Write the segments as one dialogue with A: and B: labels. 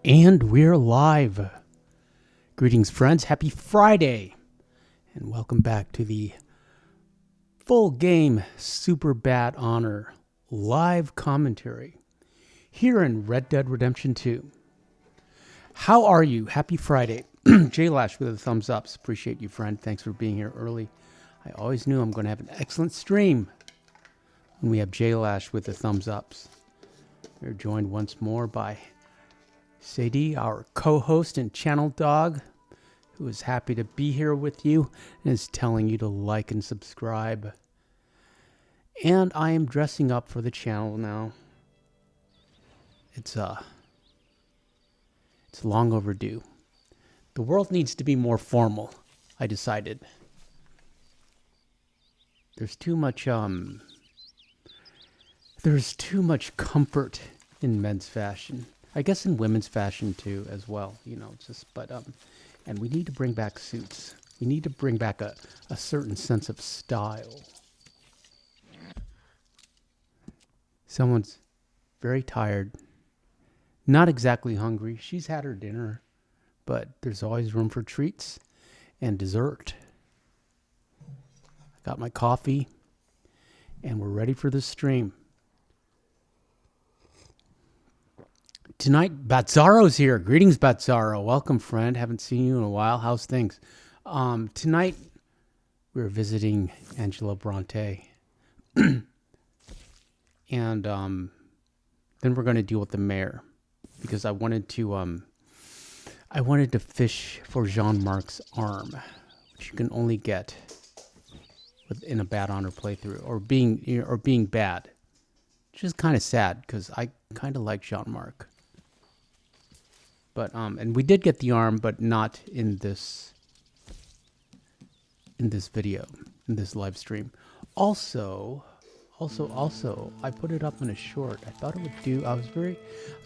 A: And we're live. Greetings, friends. Happy Friday. And welcome back to the full game Super Bat Honor live commentary here in Red Dead Redemption 2. How are you? Happy Friday. J Lash with a thumbs up. Appreciate you, friend. Thanks for being here early. I always knew I'm going to have an excellent stream when we have J Lash with the thumbs ups. We're joined once more by Sadie, our co-host and channel dog, who is happy to be here with you and is telling you to like and subscribe. And I am dressing up for the channel now. It's long overdue. The world needs to be more formal, I decided. There's too much comfort in men's fashion. I guess in women's fashion too, as well. And we need to bring back suits. We need to bring back a certain sense of style. Someone's very tired, not exactly hungry. She's had her dinner, but there's always room for treats and dessert. I got my coffee, and we're ready for the stream. Tonight, Batzaro's here. Greetings, Batzaro. Welcome, friend. Haven't seen you in a while. How's things? Tonight, we're visiting Angelo Bronte. And then we're going to deal with the mayor. Because I wanted to fish for Jean-Marc's arm, which you can only get in a Bad Honor playthrough, or being bad. Which is kind of sad, because I kind of like Jean-Marc. But and we did get the arm, but not in this video, in this live stream. Also, I put it up in a short. I thought it would do. I was a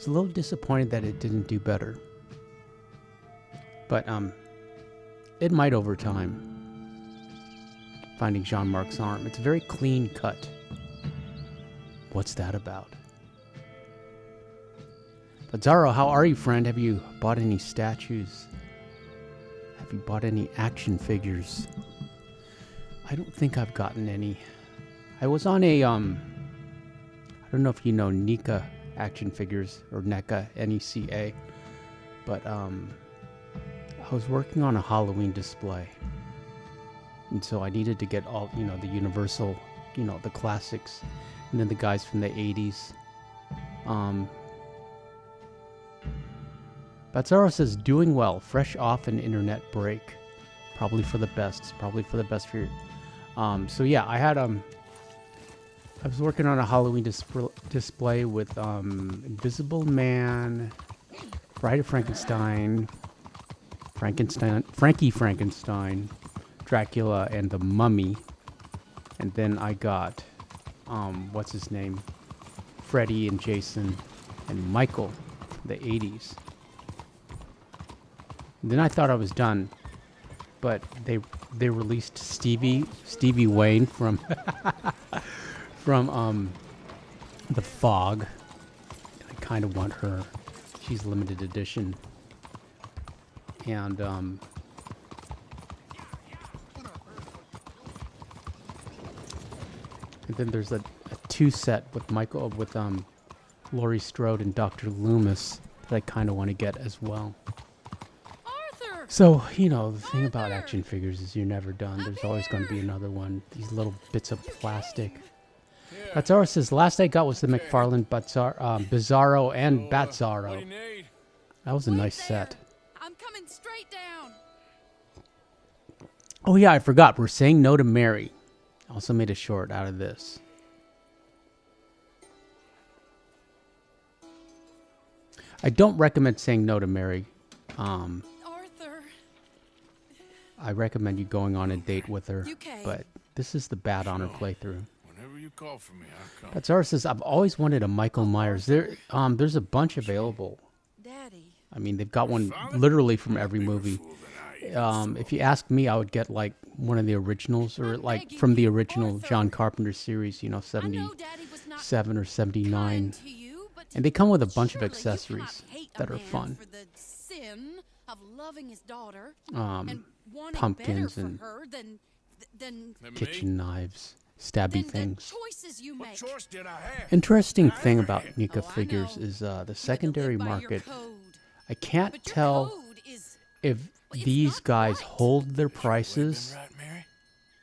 A: little disappointed that it didn't do better. But it might over time. Finding Jean-Marc's arm. It's a very clean cut. What's that about? But Zaro, how are you, friend? Have you bought any statues? Have you bought any action figures? I don't think I've gotten any. I was on a, I don't know if you know NECA action figures, or NECA, N-E-C-A, but I was working on a Halloween display. And so I needed to get all, the Universal, the classics, and then the guys from the 80s. Batzaro says, doing well, fresh off an internet break. Probably for the best. It's probably for the best for you. So yeah, I had, I was working on a Halloween display with, Invisible Man, Bride of Frankenstein, Frankie Frankenstein, Dracula, and the Mummy. And then I got, what's his name? Freddy and Jason and Michael, the 80s. Then I thought I was done, but they released Stevie Wayne from The Fog. I kind of want her. She's limited edition. And then there's a 2-set with Laurie Strode and Dr. Loomis that I kind of want to get as well. So, the thing about action figures is you're never done. There's always going to be another one. These little bits of plastic. Batzaro says, last I got was the McFarlane Bizarro and Batzaro. That was a nice set.
B: I'm coming straight down.
A: Oh yeah, I forgot. We're saying no to Mary. I also made a short out of this. I don't recommend saying no to Mary. I recommend you going on a date with her, but this is the Bad Honor playthrough.
C: Whenever you call for me, I'll come.
A: Batzaro says, I've always wanted a Michael Myers. There's a bunch available.
B: Daddy.
A: I mean, they've got one literally from every movie. If you ask me, I would get like one of the originals, or like from the original John Carpenter series, 77 or 79. And they come with a bunch of
B: Surely you cannot
A: accessories
B: hate a
A: that are
B: man
A: fun.
B: For the sin of loving his daughter
A: Um,
B: and wanting
A: pumpkins
B: better
A: and
B: for her than
C: Then me?
A: kitchen knives, stabby
B: than the
A: things.
B: choices you
C: What
B: make.
C: choice did I have?
A: Interesting
C: I
A: thing
C: ever
A: about
C: had?
A: Nika
B: Oh, I
A: figures
B: know.
A: is the
B: You had to
A: secondary
B: live by your
A: market.
B: code.
A: I can't
B: But your
A: tell
B: code is
A: if
B: it's
A: these
B: not
A: guys
B: right.
A: hold their
C: Has your way been
A: prices
C: right, Mary?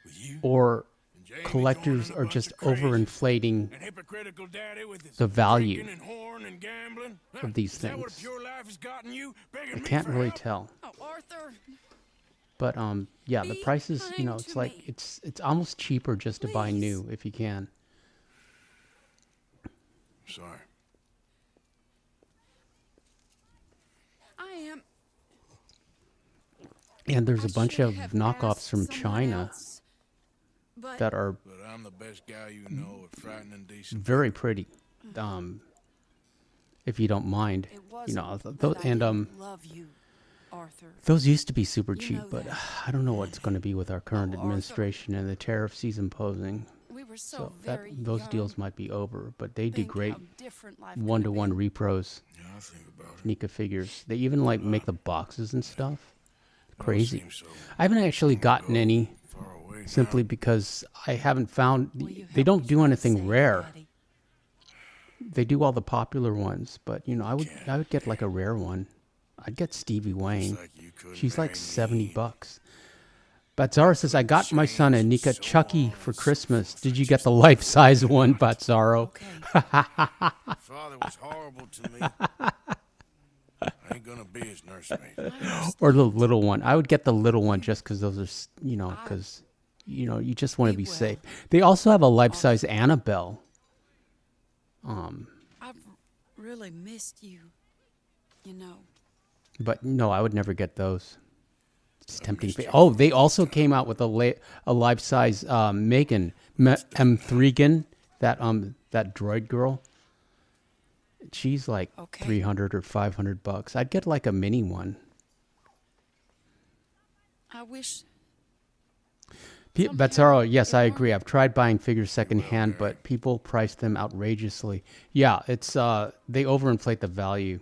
C: With you
A: or
C: and Jamie
A: collectors
C: joining a
A: are
C: bunch
A: just
C: of crazy
A: overinflating
C: and hypocritical daddy with his
A: the value
C: drinking and whoring and gambling?
A: of these
C: Is that what a
A: things.
C: pure life has gotten you? Begging
A: I
C: me
A: can't
C: for
A: really
C: help?
A: tell.
B: Oh, Arthur,
A: But yeah, the
B: Be
A: prices, you know,
B: kind
A: it's
B: to
A: like
B: me.
A: it's almost cheaper just to buy
B: Please.
A: new if you can.
C: Sorry.
B: I am.
A: And there's
B: I
A: a bunch
B: should
A: of
B: have
A: knockoffs
B: asked
A: from
B: someone
A: China
B: else, but
A: that are
C: But I'm the best guy you know at frightening decent.
A: very pretty. If you don't mind,
B: it
A: you know,
B: wasn't
A: those,
B: that I
A: and
B: didn't love you, Arthur.
A: those used to be super
B: You
A: cheap,
B: know
A: but
B: that.
A: I don't know what it's going to be with our current
B: Oh, Arthur.
A: administration and the tariffs he's imposing.
B: We were so,
A: So that
B: very
A: those
B: young.
A: deals might be over, but they do
B: Think
A: great
B: how different life could have
A: one-to-one
B: been.
A: repros,
C: Yeah, I think about it.
A: Nika figures. They even like make the boxes and stuff.
C: It all
A: Crazy.
C: seems so
A: I haven't actually gotten any
C: far away
A: simply because I haven't found.
B: Will you
A: They
B: help
A: don't
B: me
A: do
B: find
A: anything
B: Sadie,
A: rare.
B: Daddy?
A: They do all the popular ones, but you know, I would get like a rare one. I'd get Stevie Wayne.
C: Like you couldn't
A: She's like
C: marry me.
A: $70. Batzara says, I got my son a Nika Chucky for Christmas. Did you get the life-size one, Batzaro?
B: Okay.
C: Father was horrible to me. I ain't gonna be his nursemaid.
A: Or the little one. I would get the little one just because those are, you know, because, you know, you just want to be
B: will.
A: safe. They also have a life-size Annabelle.
B: I've really missed you. You know.
A: But no, I would never get those. It's tempting. Oh, they also came out with a life-size Megan M3gan, that droid girl. She's like
B: Okay.
A: $300 or $500. I'd get like a mini one.
B: I wish.
A: Batzaro, yes, I agree. I've tried buying figures secondhand, but people price them outrageously. Yeah, it's they overinflate the value.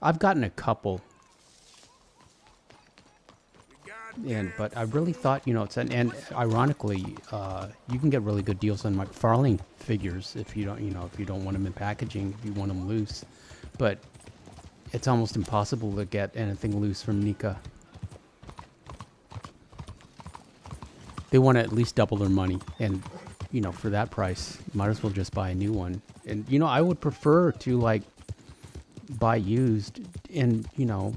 A: I've gotten a couple, but I really thought, you know, and ironically, you can get really good deals on McFarlane figures if you don't, you know, if you don't want them in packaging, if you want them loose. But it's almost impossible to get anything loose from Nika. They want to at least double their money, and you know, for that price, you might as well just buy a new one. And you know, I would prefer to like buy used, and you know,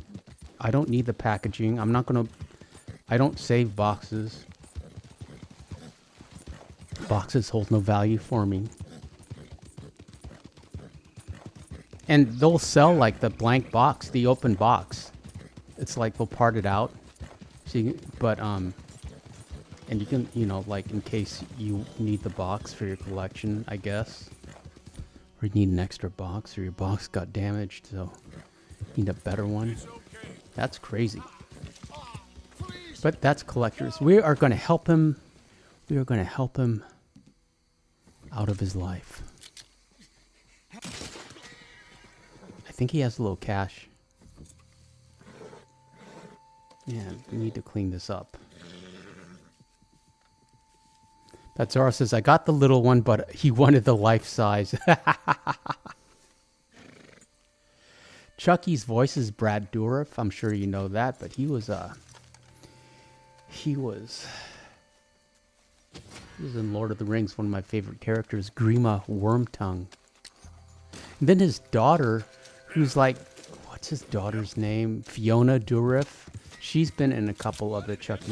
A: I don't need the packaging. I don't save boxes. Boxes hold no value for me. And they'll sell like the blank box, the open box. It's like they'll part it out. So and you can, you know, like in case you need the box for your collection, I guess. Or you need an extra box, or your box got damaged, so you need a better one. That's crazy. But that's collectors. We are going to help him. We are going to help him out of his life. I think he has a little cash. Yeah, we need to clean this up. Batzara says, I got the little one, but he wanted the life size. Chucky's voice is Brad Dourif. I'm sure you know that, but he was in Lord of the Rings, one of my favorite characters, Grima Wormtongue. And then his daughter, who's like, what's his daughter's name? Fiona Dourif. She's been in a couple of the Chucky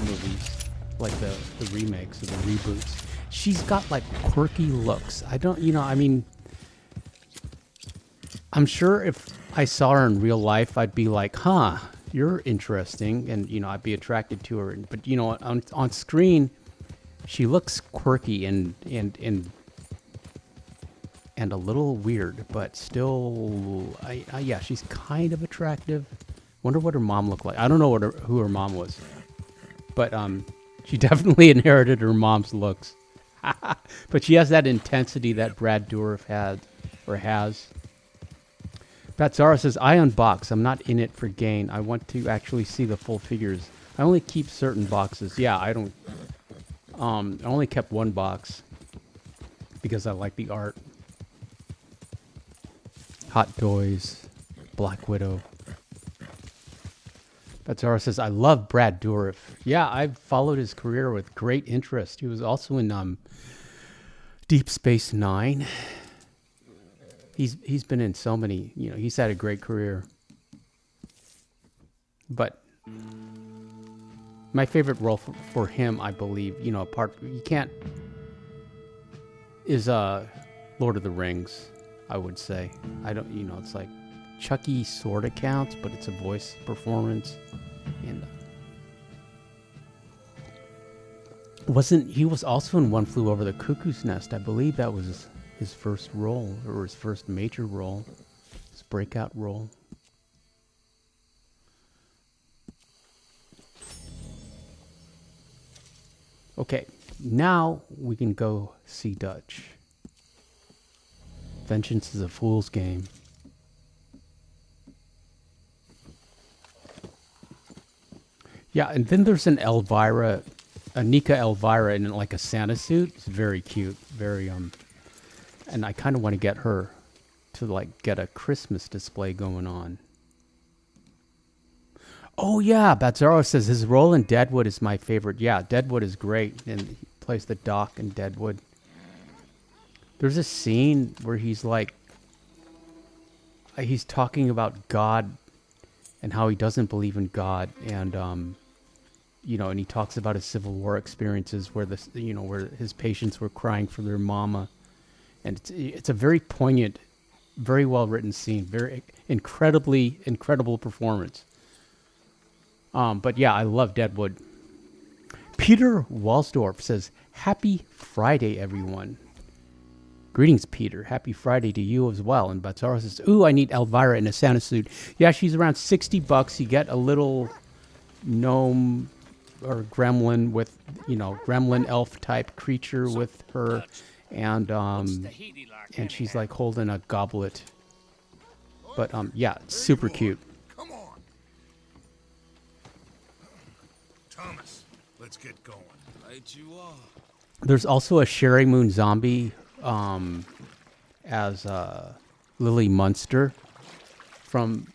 A: movies, like the remakes or the reboots. She's got like quirky looks. I don't, you know, I mean, I'm sure if I saw her in real life, I'd be like, huh, you're interesting. And, you know, I'd be attracted to her. But, you know, on screen, she looks quirky and a little weird, but still, yeah, she's kind of attractive. Wonder what her mom looked like. I don't know who her mom was, but she definitely inherited her mom's looks. But she has that intensity that Brad Dourif had or has. Patzara says, I unbox. I'm not in it for gain. I want to actually see the full figures. I only keep certain boxes. Yeah, I don't. I only kept one box because I like the art. Hot Toys, Black Widow. Patzara says, I love Brad Dourif. Yeah, I've followed his career with great interest. He was also in Deep Space Nine. He's been in so many, he's had a great career. But my favorite role for him, I believe, is Lord of the Rings, I would say. I don't, it's like Chucky sort of counts, but it's a voice performance. And he was also in One Flew Over the Cuckoo's Nest. I believe that was his first role, or his first major role, his breakout role. Okay, now we can go see Dutch. Vengeance is a fool's game. Yeah, and then there's an Elvira, a Nika Elvira in like a Santa suit. It's very cute, very and I kind of want to get her to like get a Christmas display going on. Oh yeah, Bazzaro says his role in Deadwood is my favorite. Yeah, Deadwood is great, and he plays the Doc in Deadwood. There's a scene where he's talking about God and how he doesn't believe in God, and and he talks about his Civil War experiences where where his patients were crying for their mama, and it's a very poignant, very well written scene, very incredible performance. But yeah, I love Deadwood. Peter Walsdorf says, "Happy Friday, everyone." Greetings, Peter. Happy Friday to you as well. And Bazzaro says, "Ooh, I need Elvira in a Santa suit." Yeah, she's around $60. You get a little gnome or gremlin with, gremlin elf type creature with her, and she's like holding a goblet. But yeah, it's super cute.
C: Come on. Thomas, let's get going.
D: Right you are.
A: There's also a Sherry Moon zombie as Lily Munster from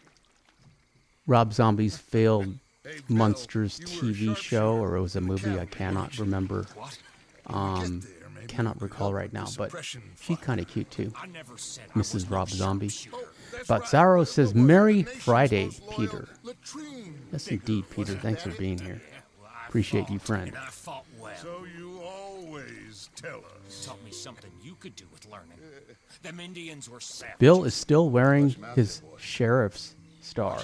A: Rob Zombie's failed Munsters TV show, or it was a movie, I cannot remember. Cannot recall right now, but she's kind of cute too. Mrs. Rob Zombie. But Zaro says, "Merry Friday, Peter." Yes, indeed, Peter. Thanks for being here. Appreciate you, friend.
C: So you always tell us.
D: Taught me something you could do with learning. Them Indians were savages.
A: Bill is still wearing his sheriff's star.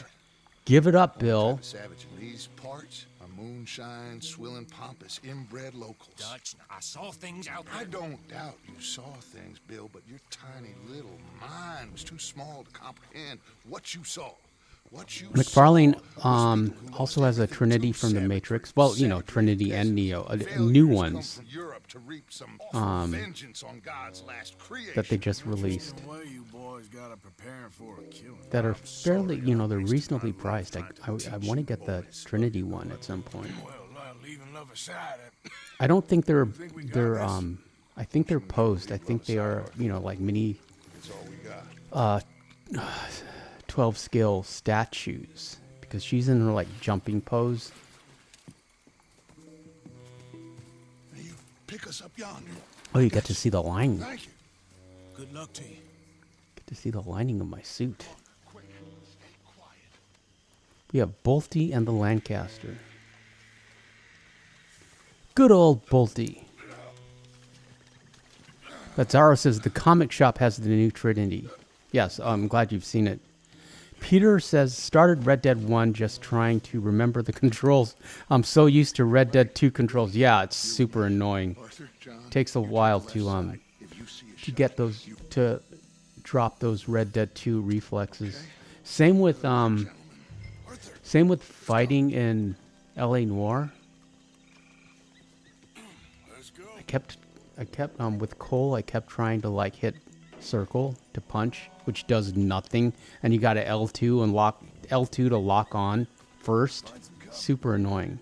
A: Give it up, Bill.
E: Savage in these parts are moonshine, swilling, pompous, inbred locals.
D: Dutch, I saw things out there.
E: I don't doubt you saw things, Bill, but your tiny little mind was too small to comprehend what you saw.
A: McFarlane also has a Trinity from the Matrix. Well, Trinity and Neo, new ones that they just released that are fairly, they're reasonably priced. I want to get the Trinity one at some point. I don't think they're I think they're posed. I think they are, like mini 12 scale statues, because she's in her like jumping pose.
E: You pick us up yonder.
A: Oh, you get to see the lining.
E: Thank you.
D: Good luck to you.
A: Get to see the lining of my suit. We have Bolte and the Lancaster. Good old Bolte. Bazzaro says the comic shop has the new Trinity. Yes, I'm glad you've seen it. Peter says, started Red Dead 1 just trying to remember the controls. I'm so used to Red Dead 2 controls. Yeah, it's super annoying. Takes a while to get those, to drop those Red Dead 2 reflexes. Same with fighting in LA Noire. I kept with Cole, I kept trying to like hit circle to punch, which does nothing. And you got to L2 and L2 to lock on first. Super annoying.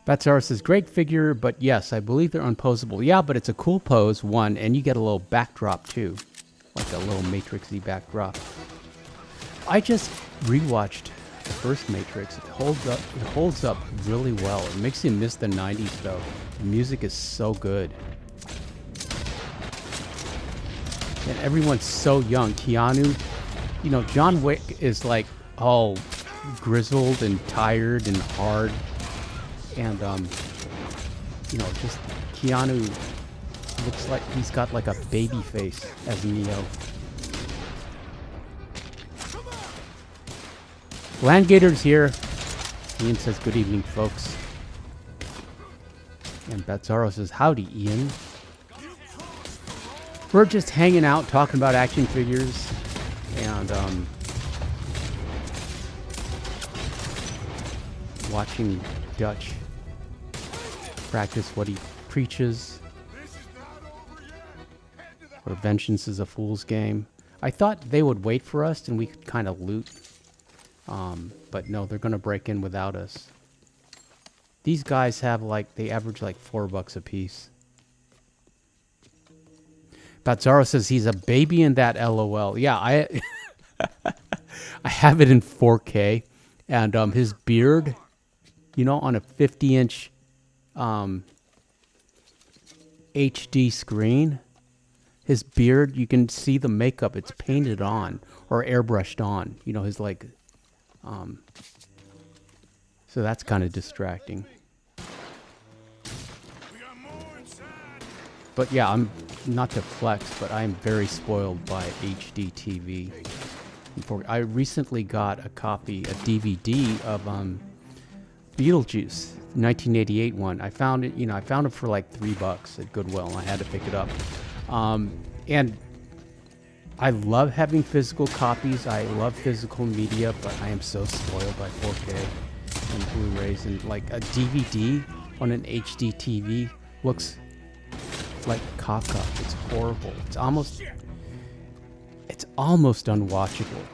A: Batsara says, great figure, but yes, I believe they're unposable. Yeah, but it's a cool pose, one, and you get a little backdrop too. Like a little Matrix-y backdrop. I just rewatched the first Matrix. It holds up really well. It makes you miss the 90s though. The music is so good. And everyone's so young. Keanu, you know, John Wick is like all grizzled and tired and hard. And, you know, just Keanu looks like he's got like a baby face as Neo. Landgator's here. Ian says, good evening, folks. And Batzaro says, howdy, Ian. We're just hanging out, talking about action figures. And, watching Dutch practice what he preaches. Or vengeance is a fool's game. I thought they would wait for us and we could kind of loot. But no, they're going to break in without us. These guys have like, they average like $4 a piece. Batzaro says he's a baby in that LOL. Yeah, I have it in 4K. And his beard, you know, on a 50-inch HD screen, his beard, you can see the makeup. It's painted on or airbrushed on. You know, his like... so that's kind of distracting. But yeah, I'm not to flex, but I'm very spoiled by HD TV. I recently got a copy, a DVD of Beetlejuice, 1988 one. I found it, you know, I found it for like $3 at Goodwill, and I had to pick it up. And I love having physical copies. I love physical media, but I am so spoiled by 4K and Blu-rays. And like a DVD on an HD TV looks like caca. It's horrible. It's almost unwatchable.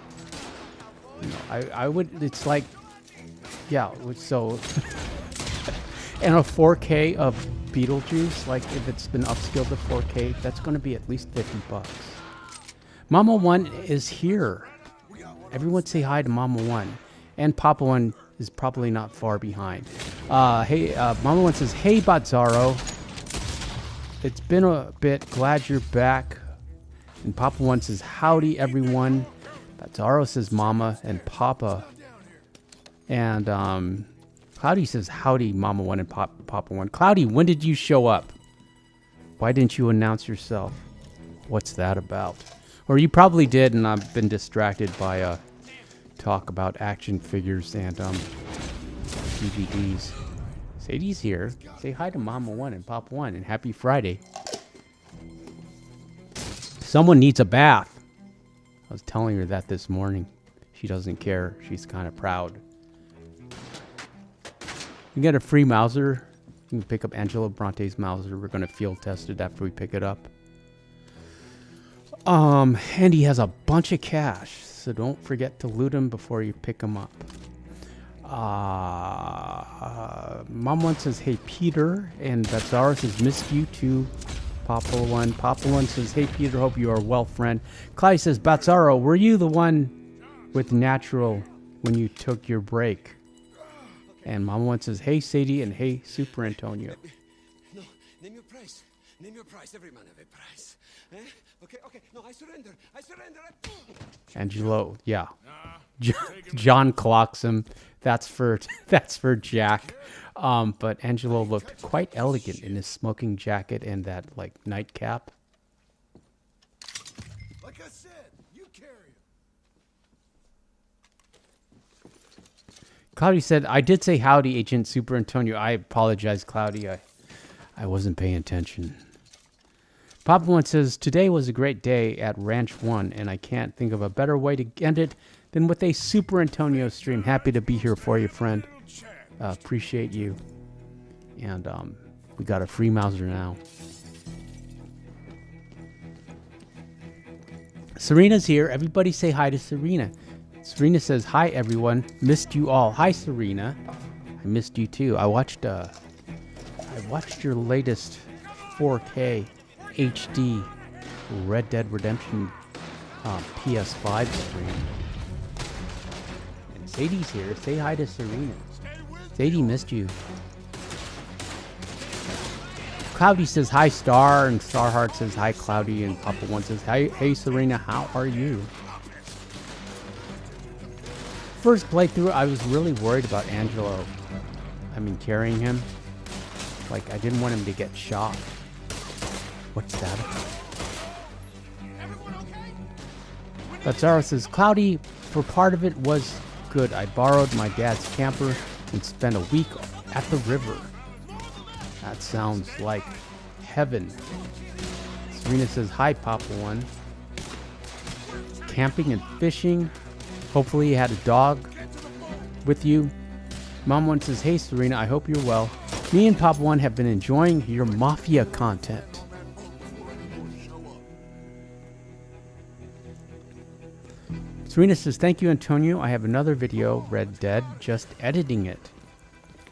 A: You know, I would. It's like, yeah. So, and a 4K of Beetlejuice, like if it's been upscaled to 4K, that's going to be at least $50. Mama One is here. Everyone say hi to Mama One. And Papa One is probably not far behind. Hey, Mama One says, hey, Batzaro. It's been a bit. Glad you're back. And Papa One says, howdy, everyone. Batzaro says, Mama and Papa. And Cloudy says, howdy, Mama One and Papa One. Cloudy, when did you show up? Why didn't you announce yourself? What's that about? Or you probably did, and I've been distracted by talk about action figures and DVDs. Sadie's here. Say hi to Mama One and Papa One, and happy Friday. Someone needs a bath. I was telling her that this morning. She doesn't care. She's kind of proud. You get a free Mauser. You can pick up Angelo Bronte's Mauser. We're going to field test it after we pick it up. And he has a bunch of cash, so don't forget to loot him before you pick him up. Mom One says, hey, Peter, and Batzara says, missed you too, Papa One. Papa One says, hey, Peter, hope you are well, friend. Clyde says, Batzaro, were you the one with Natural when you took your break? And Mama One says, hey, Sadie, and hey, Super Antonio.
F: No, name your price. Name your price. Every man have a price. Eh? Okay, okay. No, I surrender. I surrender.
A: Angelo, yeah. John clocks him. That's for Jack. But Angelo looked quite elegant in his smoking jacket and that like nightcap.
E: Like I said, you carry him.
A: Cloudy said, I did say howdy, Agent Super Antonio. I apologize, Cloudy. I wasn't paying attention. Papa One says, today was a great day at Ranch 1, and I can't think of a better way to end it than with a Super Antonio stream. Happy to be here for you, friend. Appreciate you. And We got a free Mauser now. Serena's here. Everybody say hi to Serena. Serena says, hi, everyone. Missed you all. Hi, Serena. I missed you, too. I watched your latest 4K HD Red Dead Redemption PS5 stream. And Sadie's here. Say hi to Serena. Sadie missed you. Cloudy says hi, Star, and Starheart says hi, Cloudy, and Papa One says hey, Serena, how are you? First playthrough, I was really worried about Angelo. I mean, carrying him. Like, I didn't want him to get shot. What's that about? But Zara says, Cloudy, for part of it was good. I borrowed my dad's camper and spent a week at the river. That sounds like heaven. Serena says, hi, Papa One. Camping and fishing. Hopefully you had a dog with you. Mom One says, hey, Serena, I hope you're well. Me and Papa One have been enjoying your Mafia content. Serena says, thank you, Antonio. I have another video, Red Dead, just editing it.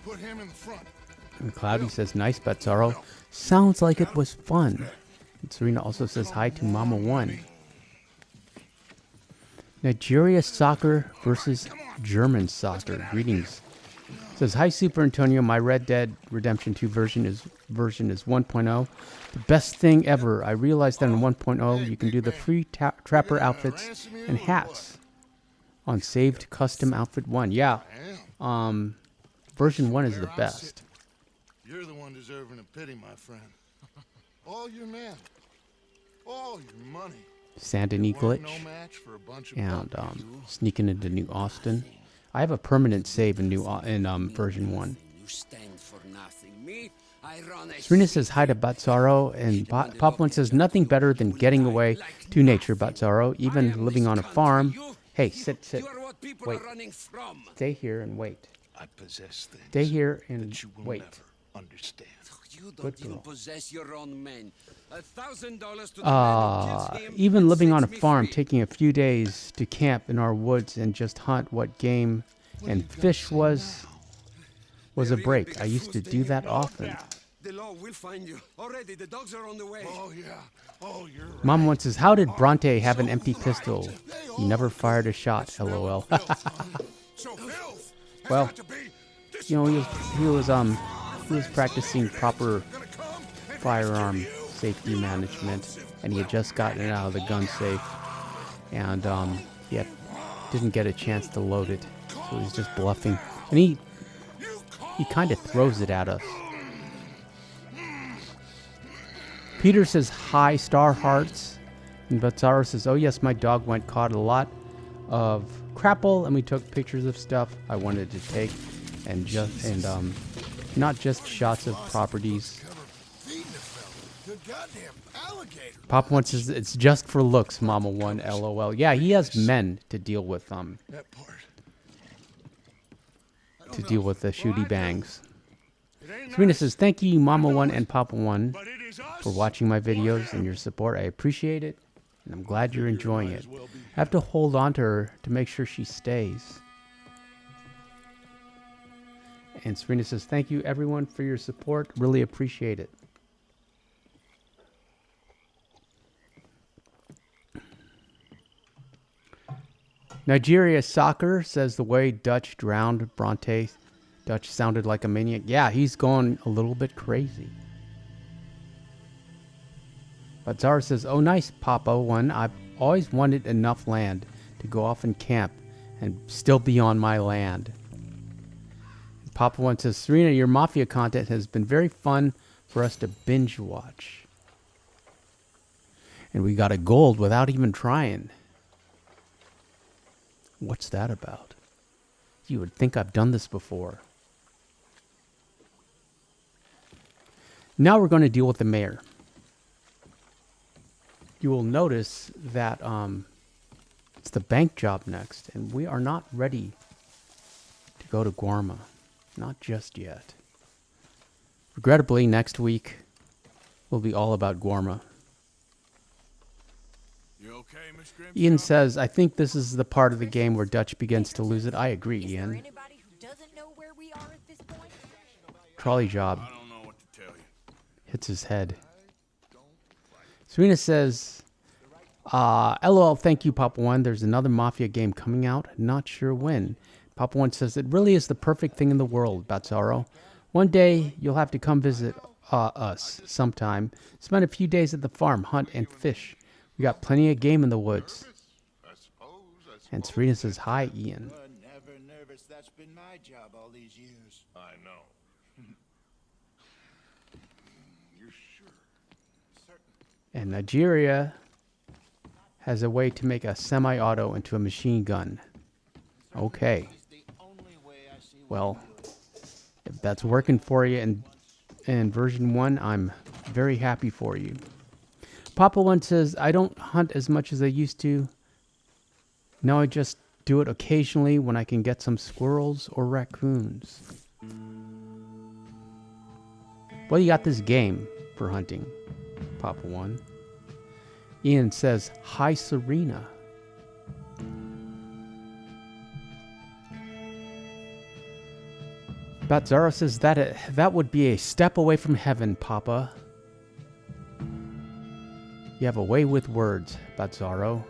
E: Put him in the front.
A: And Cloudy says, nice, Bazzaro. Sounds like it was fun. And Serena also says hi to Mama One. Nigeria soccer versus German soccer. Greetings. Says, hi, Super Antonio. My Red Dead Redemption 2 version is 1.0. The best thing ever. I realized that in 1.0 you can do the free trapper outfits and hats on saved custom outfit 1. Yeah. Version 1 is the best.
E: You're the one deserving of pity, my friend. All your men, all your money.
A: Sand and glitch.
E: No match for a bunch of
A: And sneaking into New Austin. I have a permanent save in version 1.
F: You stand for nothing. Me, I run a
A: Serena says hi to Bazzaro, and Pop One says nothing better than getting away to nature, Bazzaro, even living on a farm. Hey, sit.
F: You are what people
A: Wait.
F: are running from.
A: Stay here and wait.
E: I possess things
A: Stay here and
E: that you will
A: wait.
E: never understand.
F: You
A: Good
F: don't even
A: girl.
F: possess your own men. $1,000 to the man who kills him
A: Even living on a
F: sets me
A: farm,
F: free.
A: taking a few days to camp in our woods and just hunt what game and fish was a break. I used to do that often.
F: The law will find you. Already, the dogs are on the way.
E: Oh, yeah. Oh, you're right.
A: Mom once says, how did Bronte have an empty pistol? He never fired a shot, lol.
E: So filth.
A: Well, you know, he was practicing proper firearm safety management, and he had just gotten it out of the gun safe, and he didn't get a chance to load it, so he's just bluffing, and he kind of throws it at us. Peter says hi, Star Hearts, and Bazzaro says, oh yes, my dog went caught a lot of crapple, and we took pictures of stuff I wanted to take, and not just shots of properties. Pop One says it's just for looks, Mama One, lol. Yeah, he has men to deal with
E: That part.
A: the shooty bangs. Serena says, thank you, Mama One and Papa One, for watching my videos and your support. I appreciate it, and I'm glad you're enjoying it. I have to hold on to her to make sure she stays. And Serena says, thank you, everyone, for your support. Really appreciate it. Nigeria Soccer says the way Dutch drowned Bronte, Dutch sounded like a maniac. Yeah, he's going a little bit crazy. But Zara says, oh, nice, Papa One. I've always wanted enough land to go off and camp and still be on my land. Papa One says, Serena, your Mafia content has been very fun for us to binge watch. And we got a gold without even trying. What's that about? You would think I've done this before. Now we're going to deal with the mayor. You will notice that it's the bank job next, and we are not ready to go to Guarma. Not just yet. Regrettably, next week will be all about Guarma.
C: You okay, Miss Grimshaw?
A: Ian says, I think this is the part of the game where Dutch begins to lose it. I agree,
G: Is there
A: Ian.
G: anybody who doesn't know where we are at this point?
A: Trolley job.
C: I don't know what to tell you.
A: Hits his head. Serena says, LOL, thank you, Papa One. There's another Mafia game coming out. Not sure when. Papa One says, it really is the perfect thing in the world, Bazzaro. One day, you'll have to come visit us sometime. Spend a few days at the farm, hunt, and fish. We got plenty of game in the woods. And Serena says, hi, Ian.
H: Never nervous. That's been my job all these years.
C: I know.
E: You're sure?
A: And Nigeria has a way to make a semi-auto into a machine gun. Okay. Well, if that's working for you in version 1, I'm very happy for you. Papa One says, I don't hunt as much as I used to. Now I just do it occasionally when I can get some squirrels or raccoons. Well, you got this game for hunting, Papa One. Ian says, hi, Serena. Batzaro says, that would be a step away from heaven, Papa. You have a way with words, Bazzaro.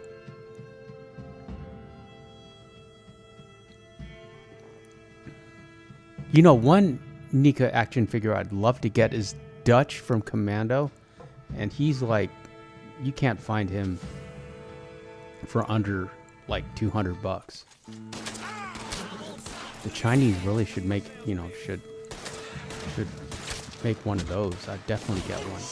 A: You know, one Nika action figure I'd love to get is Dutch from Commando. And he's like, you can't find him for under like $200. The Chinese really should make, should make one of those. I'd definitely get one.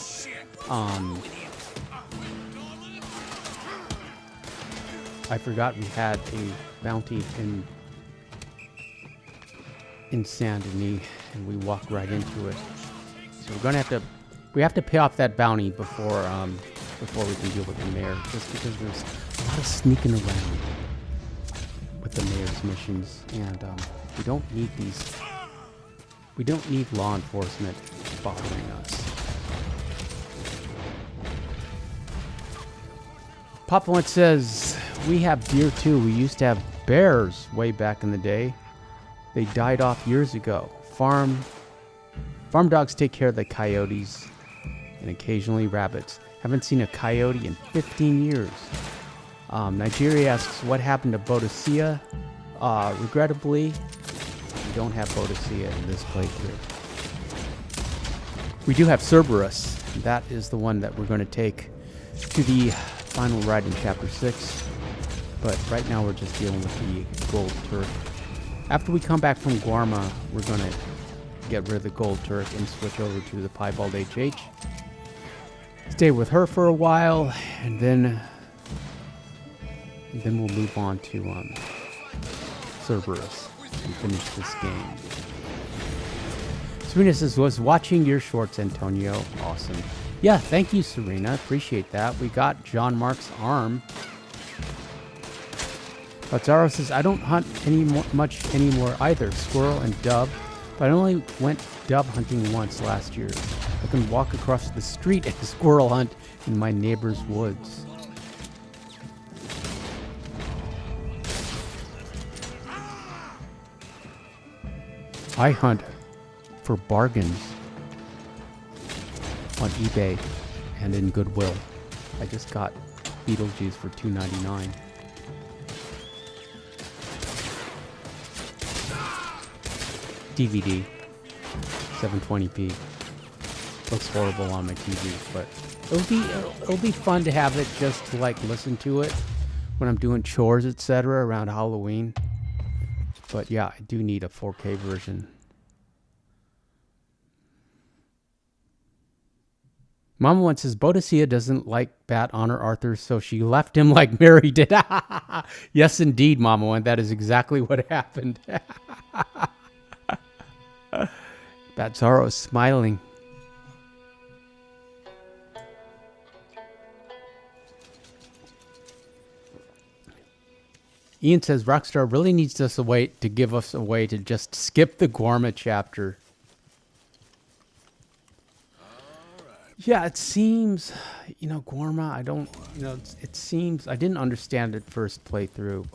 A: I forgot we had a bounty in Saint Denis, and we walked right into it. So we're gonna have to pay off that bounty before we can deal with the mayor, just because there's a lot of sneaking around with the mayor's missions, and we don't need law enforcement bothering us. Papa One says, we have deer too. We used to have bears way back in the day. They died off years ago. Farm dogs take care of the coyotes and occasionally rabbits. Haven't seen a coyote in 15 years. Nigeria asks, what happened to Boadicea? Regrettably, we don't have Boadicea in this playthrough. We do have Cerberus. That is the one that we're going to take to the final ride in Chapter 6. But right now we're just dealing with the Gold Turk. After we come back from Guarma, we're going to get rid of the Gold Turk and switch over to the Piebald HH. Stay with her for a while, and then we'll move on to Cerberus and finish this game. Serena says, was watching your shorts, Antonio. Awesome. Yeah, thank you, Serena. Appreciate that. We got John Mark's arm. Bazzaro says, I don't hunt much anymore either. Squirrel and dove. But I only went dove hunting once last year. I can walk across the street and squirrel hunt in my neighbor's woods. I hunt for bargains on eBay and in Goodwill. I just got Beetlejuice for $2.99. DVD, 720p. Looks horrible on my TV, but it'll be fun to have it just to like listen to it when I'm doing chores, etc. around Halloween. But yeah, I do need a 4K version. Mama once says, Boadicea doesn't like Bat Honor Arthur, so she left him like Mary did. Yes, indeed, Mama One. That is exactly what happened. Bazzaro is smiling. Ian says, Rockstar really needs us a way to give us a way to just skip the Guarma chapter. Yeah, it seems, Gorma, I don't, it seems, I didn't understand it first playthrough.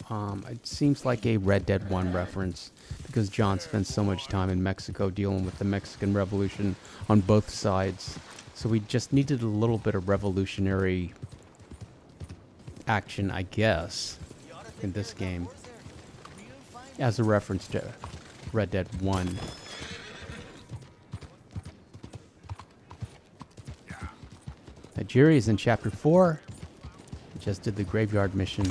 A: It seems like a Red Dead 1 reference because John spends so much time in Mexico dealing with the Mexican Revolution on both sides. So we just needed a little bit of revolutionary action, I guess, in this game as a reference to Red Dead 1. Nigeria is in Chapter 4. Just did the graveyard mission.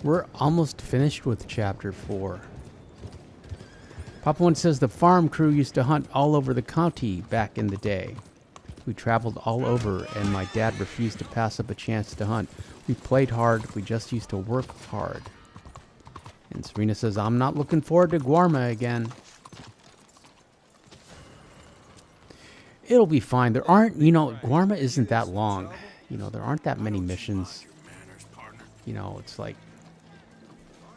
A: We're almost finished with Chapter 4. Papa One says the farm crew used to hunt all over the county back in the day. We traveled all over, and my dad refused to pass up a chance to hunt. We played hard. We just used to work hard. And Serena says, I'm not looking forward to Guarma again. It'll be fine. There aren't, Guarma isn't that long. There aren't that many missions. It's like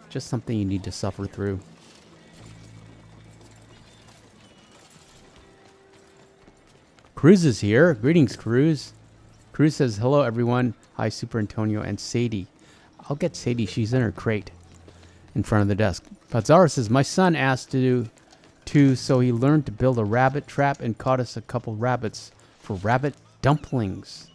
A: just something you need to suffer through. Cruz is here. Greetings, Cruz. Cruz says, hello, everyone. Hi, Super Antonio and Sadie. I'll get Sadie. She's in her crate in front of the desk. Pazara says, my son asked to do too, so he learned to build a rabbit trap and caught us a couple rabbits for rabbit dumplings.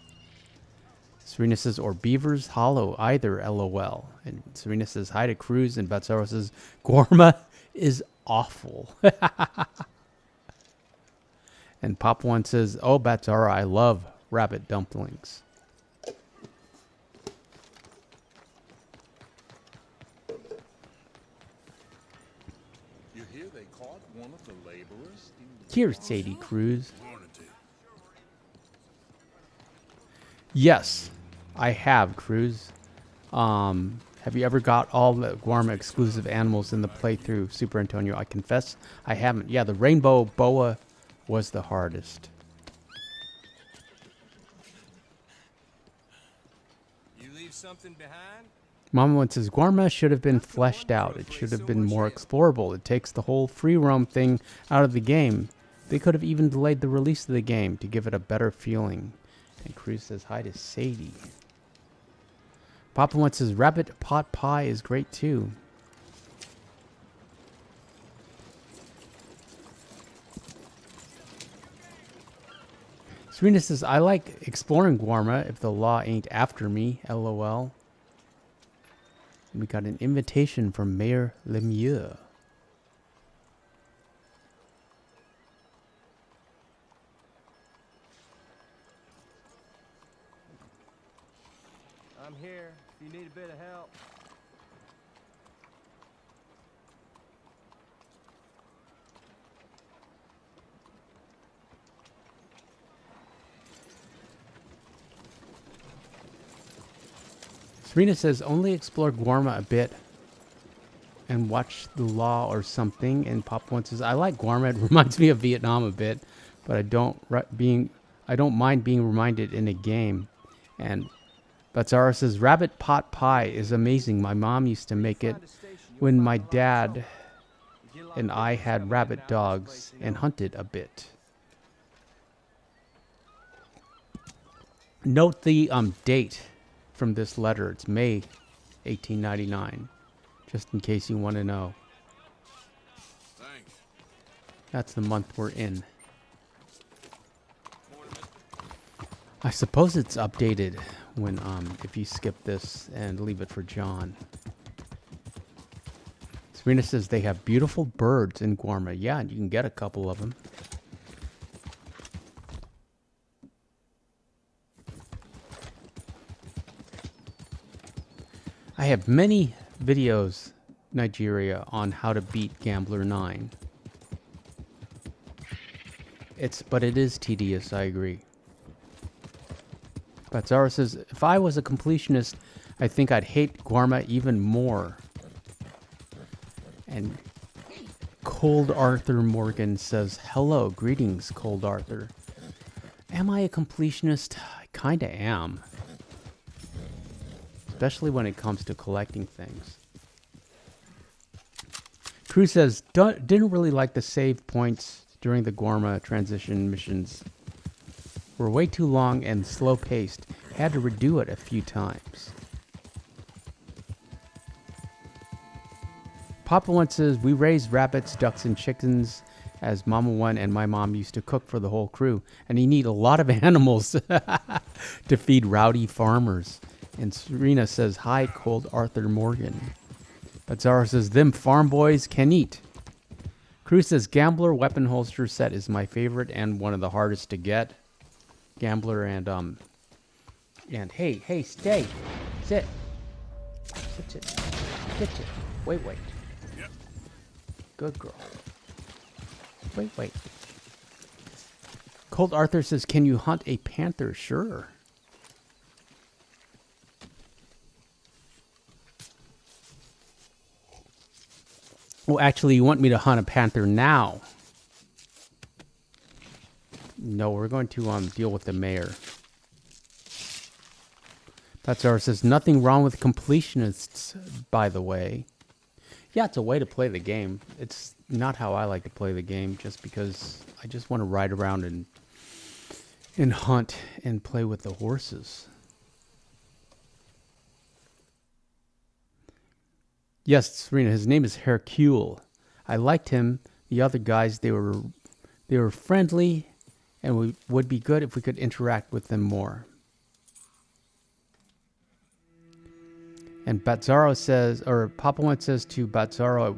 A: Serena says, or Beaver's Hollow, either, LOL. And Serena says, hi to Cruz, and Batsaro says, Gorma is awful. And Pop One says, oh, Batsara, I love rabbit dumplings.
E: You hear they caught one of the laborers?
A: Here's Sadie Cruz. Yes, I have, Cruz. Have you ever got all the Guarma exclusive animals in the playthrough, Super Antonio? I confess I haven't. Yeah, the rainbow boa was the hardest.
F: You leave something behind?
A: Mama One says, Guarma should have been fleshed out. It should have been more explorable. It takes the whole free roam thing out of the game. They could have even delayed the release of the game to give it a better feeling. And Cruz says, hi to Sadie. Papa One says, rabbit pot pie is great too. Serena says, I like exploring Guarma if the law ain't after me, LOL. We got an invitation from Mayor Lemieux.
F: I'm here if you need a bit of help.
A: Serena says, only explore Guarma a bit and watch the law or something. And Pop One says, I like Guarma. It reminds me of Vietnam a bit, but I don't mind being reminded in a game. And Batsara says, rabbit pot pie is amazing. My mom used to make it when my dad and I had rabbit dogs and hunted a bit. Note the date from this letter. It's May 1899, just in case you want to know.
C: Thanks.
A: That's the month we're in. I suppose it's updated when if you skip this and leave it for John. Serena says they have beautiful birds in Guarma. Yeah, you can get a couple of them. I have many videos, Nigeria, on how to beat Gambler 9. But it is tedious, I agree. Batsara says, if I was a completionist, I think I'd hate Guarma even more. And Cold Arthur Morgan says, hello, greetings, Cold Arthur. Am I a completionist? I kinda am. Especially when it comes to collecting things. Cruz says, didn't really like the save points during the Guarma transition missions. were way too long and slow-paced. Had to redo it a few times. Papa One says, we raised rabbits, ducks, and chickens as Mama One and my mom used to cook for the whole crew. And you need a lot of animals to feed rowdy farmers. And Serena says, hi, Cold Arthur Morgan. But Zara says, them farm boys can eat. Cruz says, Gambler weapon holster set is my favorite and one of the hardest to get. Gambler and hey, stay. Sit. Sit. Wait. Good girl. Wait. Cold Arthur says, can you hunt a panther? Sure. Well, actually, you want me to hunt a panther now? No, we're going to deal with the mayor. Tatsara says, nothing wrong with completionists, by the way. Yeah, it's a way to play the game. It's not how I like to play the game, just because I just want to ride around and hunt and play with the horses. Yes, Serena, his name is Hercule. I liked him. The other guys, they were friendly, and we would be good if we could interact with them more. And Batzaro says, or Papa One says to Batzaro,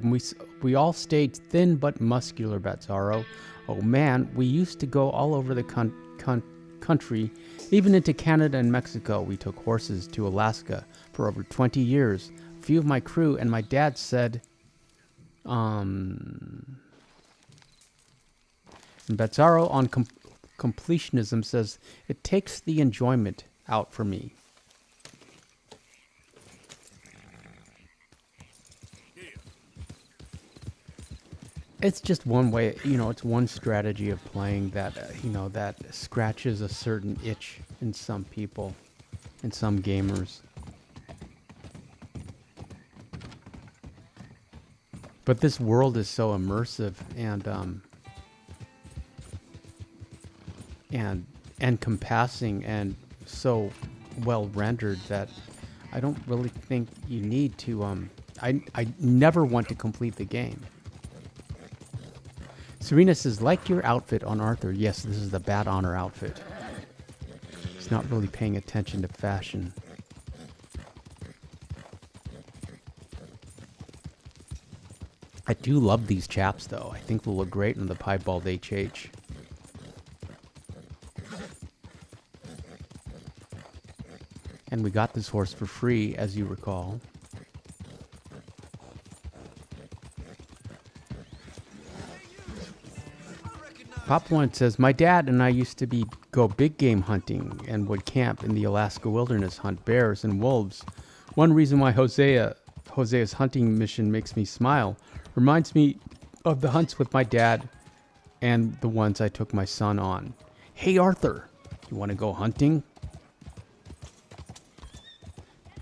A: we all stayed thin but muscular, Batzaro. Oh man, we used to go all over the country, even into Canada and Mexico. We took horses to Alaska for over 20 years. A few of my crew and my dad said, and Batzaro on completionism says, it takes the enjoyment out for me. It's just one way, it's one strategy of playing that, that scratches a certain itch in some people, in some gamers. But this world is so immersive and encompassing and so well rendered that I don't really think you need to, I never want to complete the game. Serena says, like your outfit on Arthur. Yes, this is the Bad Honor outfit. He's not really paying attention to fashion. I do love these chaps, though. I think they'll look great in the piebald HH. And we got this horse for free, as you recall. Pop One says, my dad and I used to go big game hunting and would camp in the Alaska wilderness, hunt bears and wolves. One reason why Hosea's hunting mission makes me smile reminds me of the hunts with my dad and the ones I took my son on. Hey Arthur, you want to go hunting?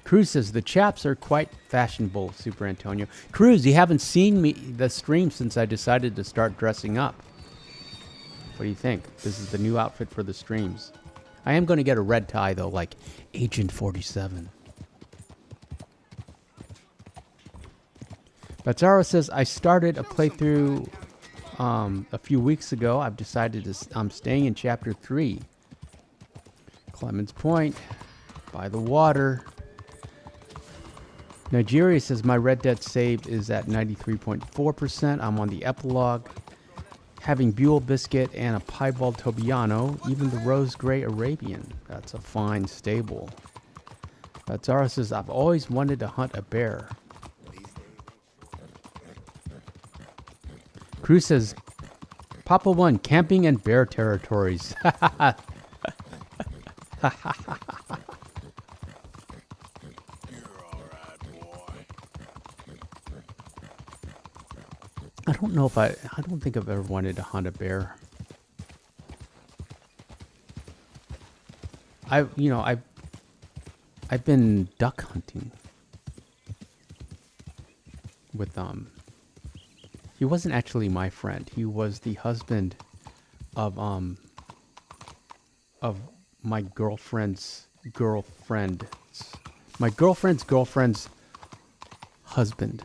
A: Cruz says, the chaps are quite fashionable, Super Antonio. Cruz, you haven't seen the stream since I decided to start dressing up. What do you think? This is the new outfit for the streams. I am going to get a red tie, though, like Agent 47. Batzaro says, I started a playthrough a few weeks ago. I've decided I'm staying in Chapter 3. Clemens Point, by the water. Nigeria says, my Red Dead save is at 93.4%. I'm on the epilogue. Having Buell Biscuit and a Piebald Tobiano, even the Rose Gray Arabian. That's a fine stable. Batzara says, I've always wanted to hunt a bear. Cruz says, Papa One, camping and bear territories. I don't know if I don't think I've ever wanted to hunt a bear. I've been duck hunting with he wasn't actually my friend. He was the husband of of my girlfriend's girlfriend. My girlfriend's husband.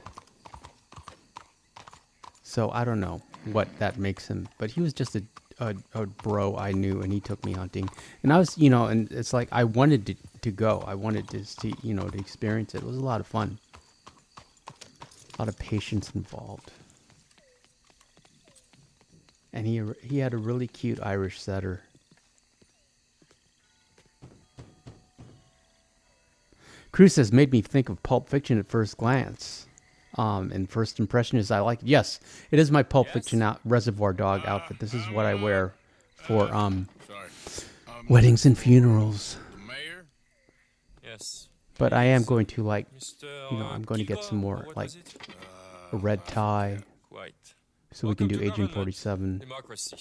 A: So I don't know what that makes him, but he was just a bro I knew, and he took me hunting. And I was, and it's like I wanted to go. I wanted to see, to experience it. It was a lot of fun. A lot of patience involved. And he had a really cute Irish setter. Cruz says, made me think of Pulp Fiction at first glance. And first impression is I like it. Yes, it is my Pulp Fiction Reservoir Dog outfit. This is what I wear for weddings and funerals.
C: The mayor?
D: Yes.
A: But I am going to
D: Mr.
A: I'm going to get some more
D: what
A: like
D: was it?
A: a red tie,
D: Quite.
A: so we can do
D: Welcome to
A: Agent
D: government.
A: 47.
D: Democracy.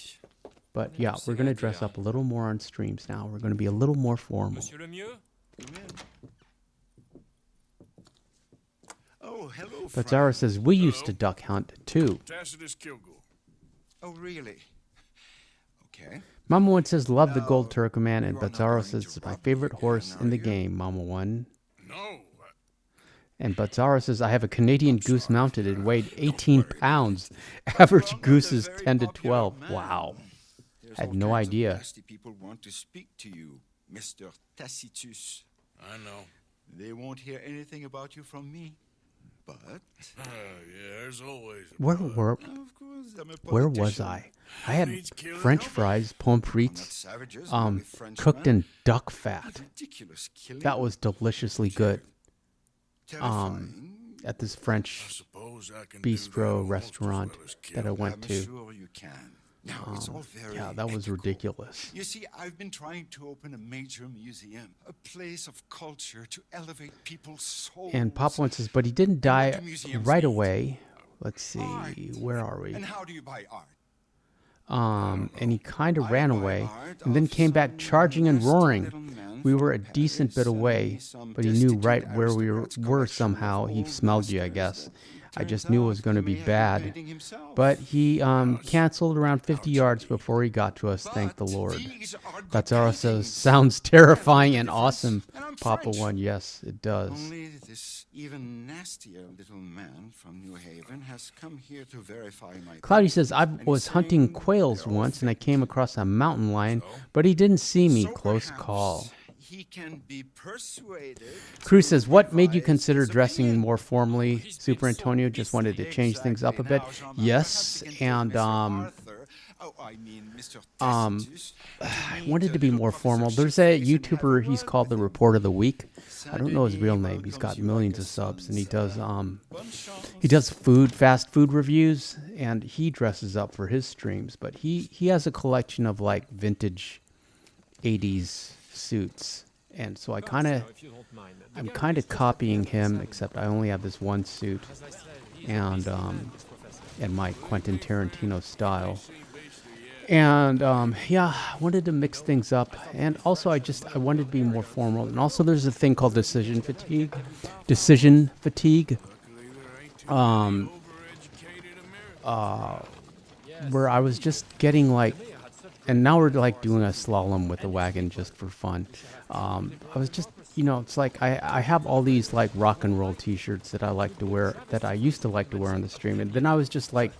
A: But yeah, we're going to dress up a little more on streams now. We're going to be a little more formal.
D: Monsieur le Mieux?
H: Oh, hello,
A: But Zara says, we used to duck hunt too.
C: Tacitus Kilgore.
H: Oh, really? Okay.
A: Mama 1 says, love the gold Turkoman, and
H: you are not
A: Bazzaro
H: going
A: says,
H: to
A: it's my
H: rob me
A: favorite
H: again,
A: horse in
H: are
A: the
H: you?
A: game, Mama 1.
C: No.
A: And Bazzaro says, I have a Canadian goose mounted and weighed 18 pounds. Average goose is 10 to 12. Wow.
H: There's
A: I had
H: all
A: no
H: kinds of
A: idea.
H: nasty people want to speak to you, Mr. Tacitus.
C: I know.
H: They won't hear anything about you from me. But,
C: Yeah, there's always a
A: Where
C: but.
A: were
H: of course, I'm a
A: where was
H: politician.
A: I? I had
C: Needs killing
A: French
C: nobody.
A: fries, pommes
H: I'm not
A: frites,
H: savages, I'm only
A: cooked
H: Frenchmen.
A: in duck fat.
H: Ridiculous killing.
A: That was deliciously good.
H: terrifying.
A: At this
C: I
A: French
C: suppose I can do that
A: bistro
C: almost as
A: restaurant
C: well as
A: that I
C: kill.
A: went
H: I'm
A: to.
H: sure you can. Now, it's all very
A: Yeah, that was
H: ethical.
A: ridiculous.
H: You see, I've been trying to open a major museum, a place of culture to elevate people's souls.
A: And Pop One says, but he didn't die
H: do museums
A: right
H: need?
A: away. Let's see,
H: Art.
A: where are we?
H: And how do you buy art?
A: And he kind of
H: I
A: ran
H: buy
A: away
H: art
A: and then
H: of
A: came back
H: some
A: charging and
H: nasty
A: roaring.
H: little man
A: We
H: from
A: were a decent
H: Paris,
A: bit away,
H: some
A: but he knew
H: destitute
A: right where we
H: aristocrat's
A: were
H: collection
A: somehow.
H: of
A: He
H: old
A: smelled you, I
H: masters
A: guess.
H: that
A: I
H: turns
A: just knew it was
H: out
A: going to
H: he
A: be
H: may have
A: bad.
H: been painting himself.
A: But he canceled around 50 yards before he got to us, thank the
H: But
A: Lord.
H: these are good
A: That's also
H: paintings.
A: sounds terrifying and
H: difference.
A: awesome.
H: And I'm
A: Papa
H: French.
A: One, yes, it does.
H: Only this even nastier little man from New Haven has come here to verify my
A: Cloudy
H: claim.
A: says, I
H: And he's
A: was hunting
H: saying
A: quails
H: they're all
A: once and I
H: fake.
A: came across a mountain lion, but he didn't see me.
H: So
A: Close
H: perhaps
A: call.
H: He can be persuaded.
A: Cruz
H: to
A: says, what made you
H: revise
A: consider
H: his
A: dressing
H: opinion.
A: more formally? Super Antonio just wanted to change things up a bit.
H: Exactly. Now, Jean-Marc,
A: Yes,
H: perhaps we can
A: and
H: take Mr. Arthur, I mean Mr. Tacitus,
A: I
H: meet
A: wanted to
H: a
A: be
H: little
A: more
H: Professor
A: formal. There's a
H: Chiffaze and have
A: YouTuber, he's
H: word
A: called the
H: with him.
A: Report of the Week. I don't know his real
H: Saint-Denis
A: name. He's got
H: welcomes you
A: millions
H: like a
A: of subs, and
H: son.
A: he does fast food reviews, and he dresses up for his streams. But he has a collection of like vintage 80s suits, and so I'm kind of copying him, except I only have this one suit, and my Quentin Tarantino style. And yeah, I wanted to mix things up, and also I wanted to be more formal. And also, there's a thing called decision fatigue. Where I was just getting like, and now we're like doing a slalom with the wagon just for fun. I was just, it's like I have all these like rock and roll T-shirts that I like to wear, that I used to like to wear on the stream, and then I was just like,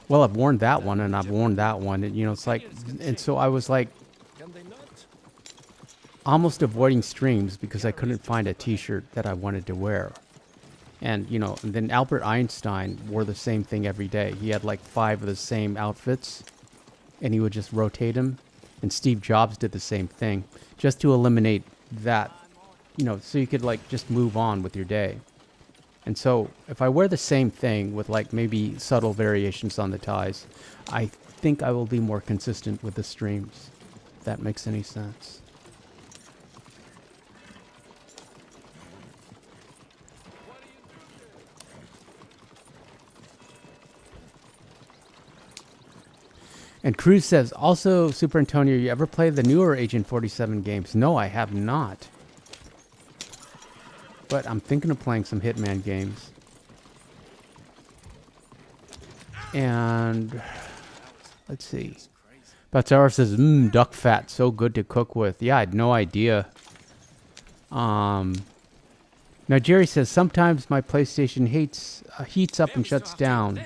A: well, I've worn that one and I've worn that one, and it's like, and so I was like almost avoiding streams because I couldn't find a T-shirt that I wanted to wear. And and then Albert Einstein wore the same thing every day. He had like 5 of the same outfits, and he would just rotate them. And Steve Jobs did the same thing, just to eliminate that, so you could like just move on with your day. And so if I wear the same thing with like maybe subtle variations on the ties, I think I will be more consistent with the streams, if that makes any sense. And Cruz says, also, Super Antonio, you ever play the newer Agent 47 games? No, I have not. But I'm thinking of playing some Hitman games. And let's see. Batsara says, duck fat, so good to cook with. Yeah, I had no idea. Now Jerry says, sometimes my PlayStation heats up and shuts down.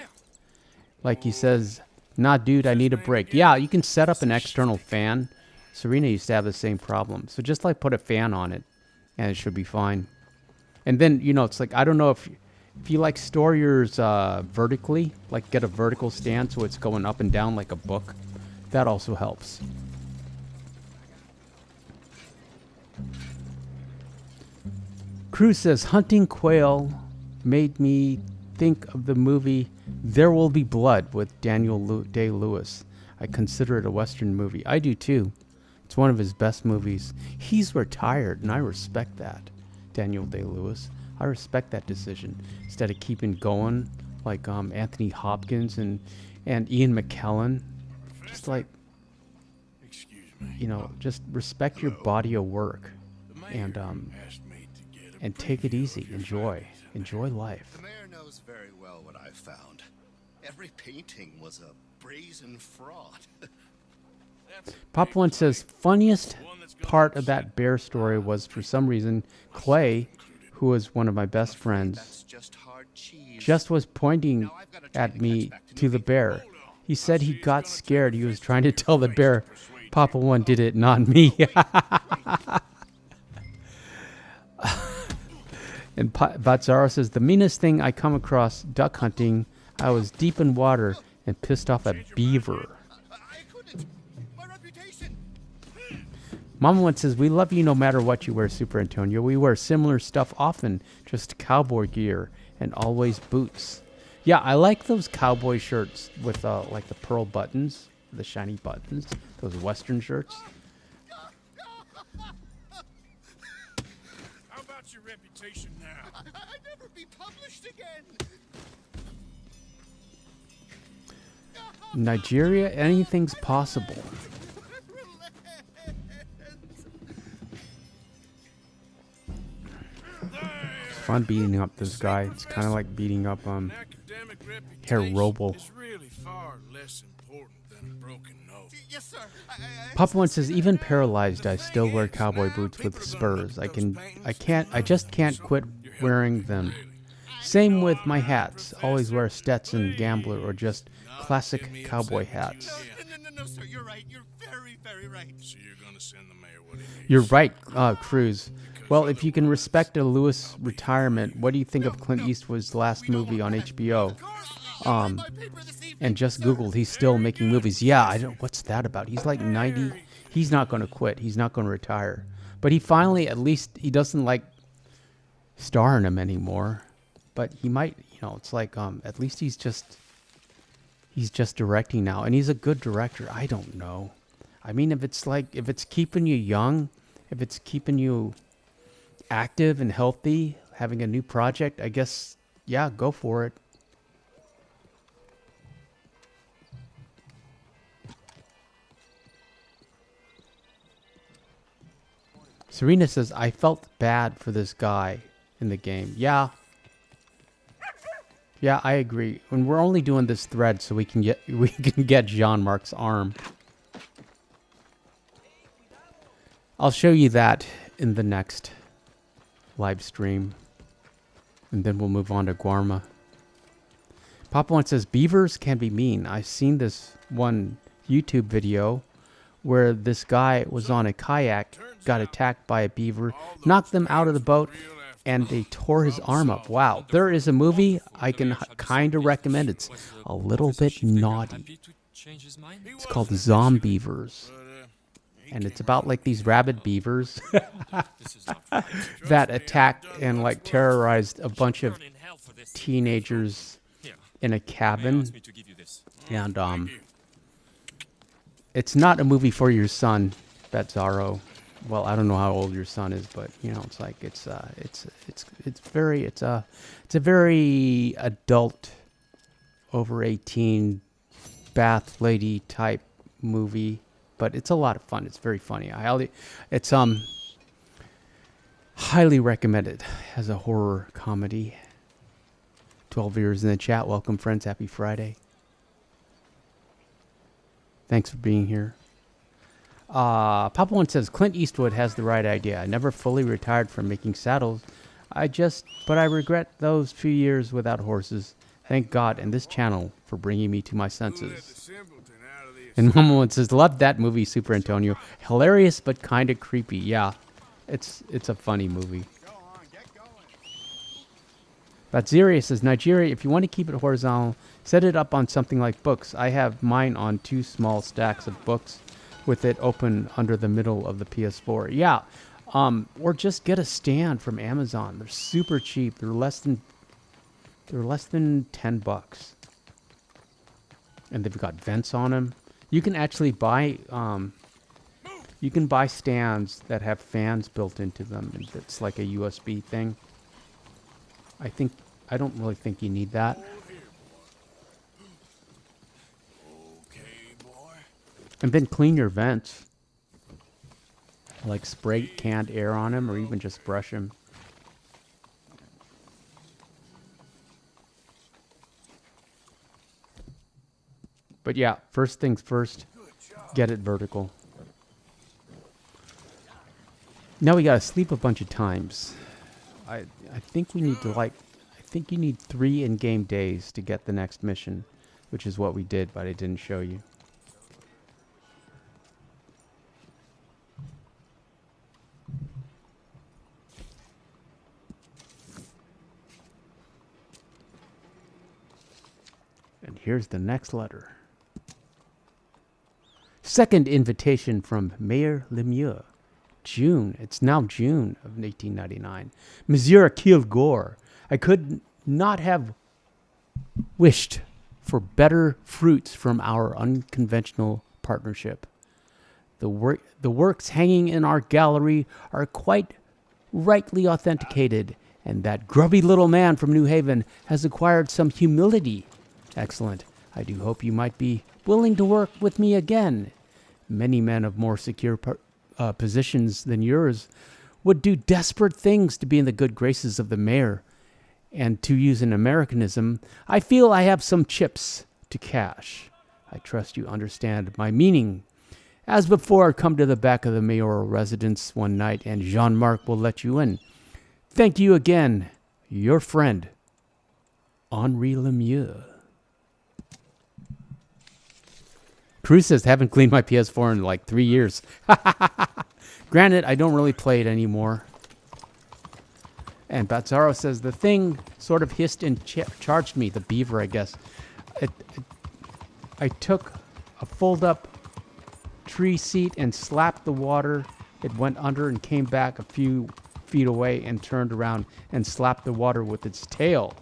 A: Like he says, nah, dude, I need a break. Yeah, you can set up an external fan. Serena used to have the same problem. So just like put a fan on it, and it should be fine. And then, you know, it's like, I don't know if you like store yours vertically, like get a vertical stand so it's going up and down like a book. That also helps. Cruz says, hunting quail made me think of the movie There Will Be Blood with Daniel Day-Lewis. I consider it a Western movie. I do too. It's one of his best movies. He's retired, and I respect that, Daniel Day-Lewis. I respect that decision. Instead of keeping going like Anthony Hopkins and Ian McKellen. Just like, you know, just respect your body of work and take it easy. Enjoy life.
E: The mayor knows very well what I've found. Every painting was a brazen fraud.
A: Pop One says, funniest part of that bear story was, for some reason, Clay, who was one of my best friends, just was pointing at me to the bear. He said he got scared. He was trying to tell the bear, Papa One did it, not me. And Batzaro says, the meanest thing I come across duck hunting, I was deep in water and pissed off a beaver. Mama One says, we love you no matter what you wear, Super Antonio. We wear similar stuff often, just cowboy gear and always boots. Yeah, I like those cowboy shirts with like the pearl buttons, the shiny buttons, those Western shirts.
C: How about your reputation now?
E: I'd never be published again.
A: Nigeria, anything's possible. It's fun beating up this guy. It's kind of like beating up Herr Roble.
C: It's really far less important than a broken nose.
E: Yes, sir.
A: Papa One says, even paralyzed, I still wear cowboy boots with spurs. I just can't quit wearing them. Same with my hats. Always wear Stetson, Gambler, or just classic cowboy hats.
E: No, sir. You're right. You're very, very right.
C: So you're gonna send the mayor what he needs.
A: You're right, Cruz. Well, if you can respect a Lewis retirement, what do you think of Clint Eastwood's last movie on HBO? And just Googled, he's still making movies. Yeah, I don't. What's that about? He's like 90. He's not going to quit. He's not going to retire. But he finally, at least, he doesn't like star in them anymore. But he might, you know, it's like at least he's just directing now, and he's a good director. I don't know. I mean, if it's keeping you young, if it's keeping you active and healthy, having a new project, I guess, yeah, go for it. Serena says, I felt bad for this guy in the game. Yeah, I agree. And we're only doing this thread so we can get Jean-Marc's arm. I'll show you that in the next live stream. And then we'll move on to Guarma. Papa One says, beavers can be mean. I've seen this one YouTube video where this guy was on a kayak, got attacked by a beaver, knocked them out of the boat, and they tore his arm up. Wow. There is a movie I can kind of recommend. It's a little bit naughty. It's called Zombievers. And it's about like these rabid beavers that attacked and like terrorized a bunch of teenagers in a cabin. And it's not a movie for your son, Betzaro. Well, I don't know how old your son is, but you know, it's like it's a very adult, over 18, bath lady type movie, but it's a lot of fun. It's very funny. It's highly recommended as a horror comedy. 12 viewers in the chat. Welcome, friends. Happy Friday. Thanks for being here. Papa One says, Clint Eastwood has the right idea. I never fully retired from making saddles. But I regret those few years without horses. Thank God and this channel for bringing me to my senses. And Mama One says, loved that movie, Super Antonio. Hilarious, but kind of creepy. Yeah, it's a funny movie. Batzeria says, Nigeria, if you want to keep it horizontal, set it up on something like books. I have mine on 2 small stacks of books with it open under the middle of the PS4. Yeah, or just get a stand from Amazon. They're super cheap. They're less than $10. And they've got vents on them. You can actually buy stands that have fans built into them. And it's like a USB thing. I don't really think you need that. And then clean your vents. Like spray canned air on them or even just brush them. But yeah, first things first, get it vertical. Now we gotta sleep a bunch of times. I think we need to I think you need 3 in-game days to get the next mission, which is what we did, but I didn't show you. And here's the next letter. Second invitation from Mayor Lemieux. June. It's now June of 1899. Monsieur Kilgore. I could not have wished for better fruits from our unconventional partnership. The works hanging in our gallery are quite rightly authenticated, and that grubby little man from New Haven has acquired some humility. Excellent. I do hope you might be willing to work with me again. Many men of more secure positions than yours would do desperate things to be in the good graces of the mayor. And to use an Americanism, I feel I have some chips to cash. I trust you understand my meaning. As before, come to the back of the mayoral residence one night and Jean-Marc will let you in. Thank you again, your friend, Henri Lemieux. Cruz says, haven't cleaned my PS4 in like 3 years. Granted, I don't really play it anymore. And Bazzaro says, the thing sort of hissed and charged me, the beaver, I guess. I took a fold-up tree seat and slapped the water. It went under and came back a few feet away and turned around and slapped the water with its tail.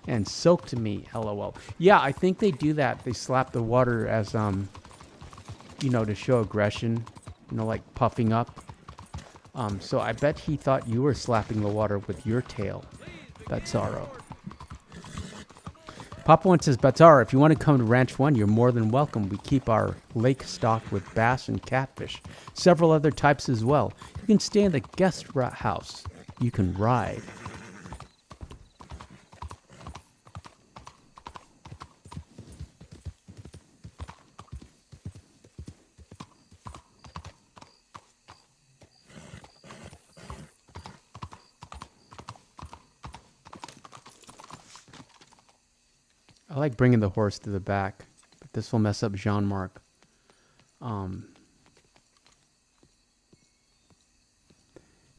A: And soaked me, LOL. Yeah, I think they do that. They slap the water as, to show aggression. Like puffing up. So I bet he thought you were slapping the water with your tail. Bazzaro. Papa One says, Bazzaro, if you want to come to Ranch 1, you're more than welcome. We keep our lake stocked with bass and catfish. Several other types as well. You can stay in the guest house. You can ride. I like bringing the horse to the back, but this will mess up Jean-Marc.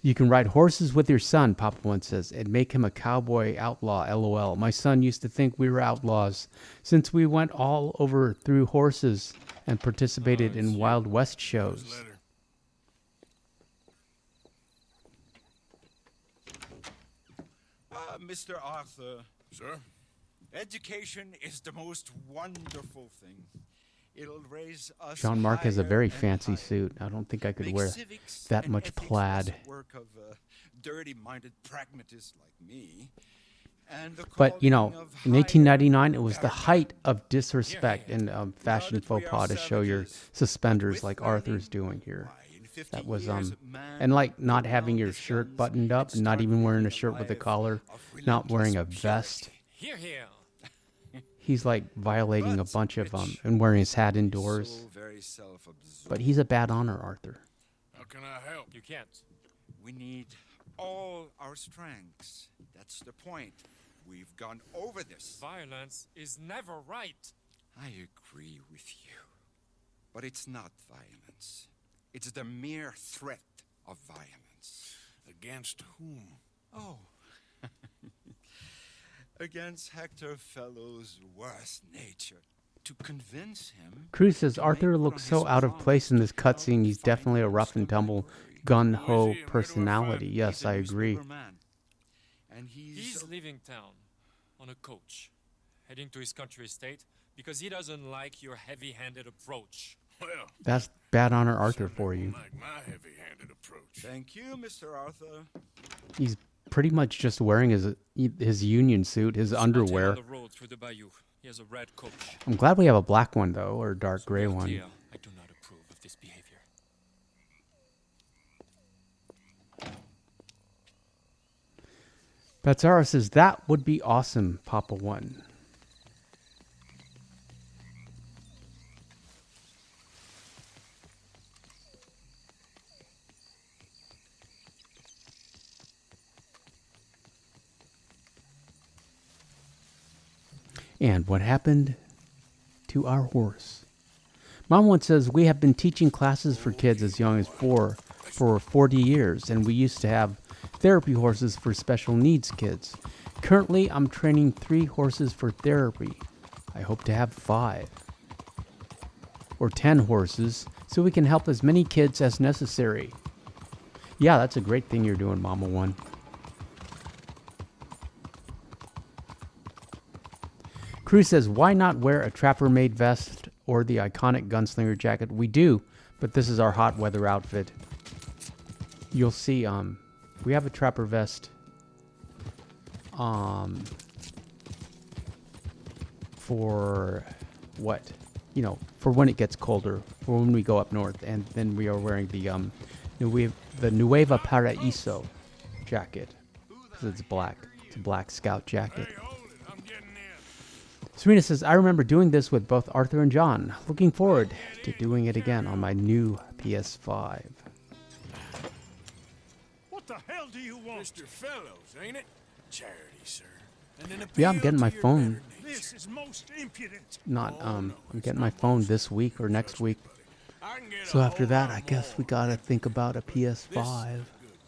A: You can ride horses with your son, Papa One says, and make him a cowboy outlaw, LOL. My son used to think we were outlaws since we went all over through horses and participated in Wild West shows.
H: Mr. Arthur.
C: Sir?
H: Education is the most wonderful thing. It'll raise us.
A: Jean-Marc has a very fancy suit. I don't think I could wear that much plaid.
H: Work of dirty-minded pragmatists like me.
A: But, in 1899, it was the height of disrespect and fashion faux pas to show your suspenders like Arthur's doing here. That was, and like not having your shirt buttoned up and not even wearing a shirt with a collar, not wearing a vest.
D: Here, here.
A: he's like violating a bunch of and wearing his hat indoors.
H: So very self-absorbed.
A: But he's a bad honor, Arthur.
C: How can I help?
D: You can't.
H: We need all our strengths. That's the point. We've gone over this.
D: Violence is never right.
H: I agree with you. But it's not violence. It's the mere threat of violence.
C: Against whom?
H: Oh. Against Hector Fellow's worst nature. To convince him...
A: Cruz says Arthur looks so out of place in this cutscene. He's definitely a rough and tumble, gun-ho personality. Yes, I agree.
H: And
D: He's leaving town on a coach, heading to his country estate because he doesn't like your heavy-handed approach.
C: Well,
A: That's bad honor Arthur for you.
C: like my heavy-handed approach.
H: Thank you, Mr. Arthur.
A: He's pretty much just wearing his union suit, his underwear.
D: On the road through the bayou. He has a red coach.
A: I'm glad we have a black one, though, or a dark gray
D: To be
A: one.
D: clear, I do not approve of this behavior.
A: Batzara says, that would be awesome, Papa One. And what happened to our horse? Mom once says, we have been teaching classes for kids as young as 4 for 40 years, and we used to have therapy horses for special needs kids. Currently, I'm training 3 horses for therapy. I hope to have 5 or 10 horses so we can help as many kids as necessary. Yeah, that's a great thing you're doing, Mama One. Cruz says, why not wear a trapper-made vest or the iconic gunslinger jacket? We do, but this is our hot weather outfit. You'll see, we have a trapper vest for what? You know, for when it gets colder, for when we go up north. And then we are wearing the Nueva Paraíso jacket. Because it's black. It's a black scout jacket.
C: Hey, hold it. I'm getting in.
A: Serena says, I remember doing this with both Arthur and John. Looking forward to doing it again on my new PS5.
C: What the hell do you want? Mr. Fellows, ain't it? Charity, sir. And an
A: Yeah, I'm
C: appeal
A: getting
C: to
A: my
C: your
A: phone.
C: better nature.
I: This is most impudent.
A: I'm getting my phone this week or next week.
C: I can get
A: So
C: a
A: after
C: whole
A: that,
C: lot
A: I guess we
C: more.
A: gotta think about a
C: This is
A: PS5.
C: a good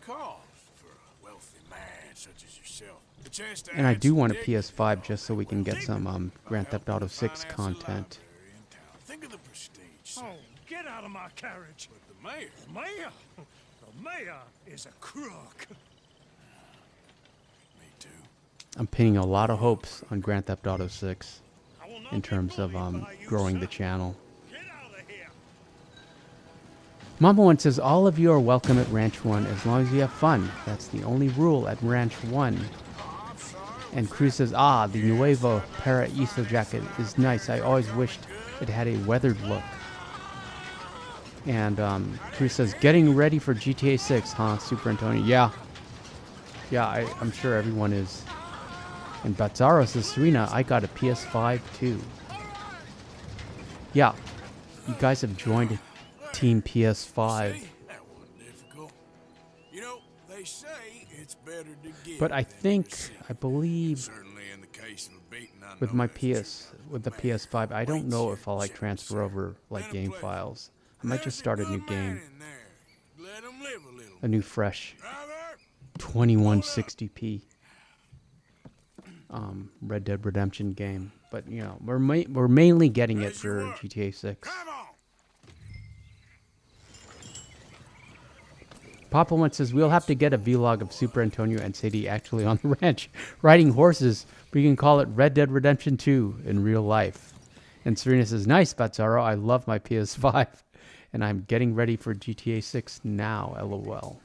C: cause for a wealthy man such as yourself. The chance to
A: And I
C: add
A: do
C: some
A: want a
C: dignity
A: PS5 just so we can get some Grand Theft Auto 6
C: finance a
A: content.
C: library in town. Think of the prestige, sir.
I: Oh, get out of my carriage.
C: But the mayor,
I: The mayor? The mayor is a crook.
C: me too.
A: I'm pinning a lot of hopes on Grand Theft Auto 6
I: I will not
A: in
I: be
A: terms of
I: bullied by you,
A: growing the
I: sir.
A: channel.
I: Get out of here.
A: Mama One says, all of you are welcome at Ranch 1 as long as you have fun. That's the only rule at Ranch 1. And Cruz says, the Nuevo Paraíso jacket is nice. I always wished it had a weathered look. And Cruz says, getting ready for GTA 6, huh, Superantonio? Yeah. Yeah, I'm sure everyone is. And Bazzaro says, Serena, I got a PS5 too. Yeah, you guys have joined Team PS5.
C: See, that wasn't difficult. You know, they say it's better to give
A: But I
C: than to
A: think,
C: receive.
A: I believe
C: Certainly in the case of a beating, I
A: with
C: know
A: my
C: that's true.
A: with the
C: Man,
A: PS5, I don't
C: wait
A: know
C: your
A: if I'll like
C: turn,
A: transfer
C: sir.
A: over like
C: Been a
A: game
C: pleasure.
A: files. I might
C: There's
A: just start a new
C: good man
A: game,
C: in there. Let 'em live a little.
A: a new fresh
C: Driver,
A: 2160p Red Dead Redemption game. But you know, we're mainly getting it
C: As you
A: for
C: were.
A: GTA 6.
C: come on.
A: Papa One says we'll have to get a vlog of Super Antonio and Sadie actually on the ranch riding horses. We can call it Red Dead Redemption 2 in real life. And Serena says, nice, Bazzaro. I love my PS5. And I'm getting ready for GTA 6 now, LOL.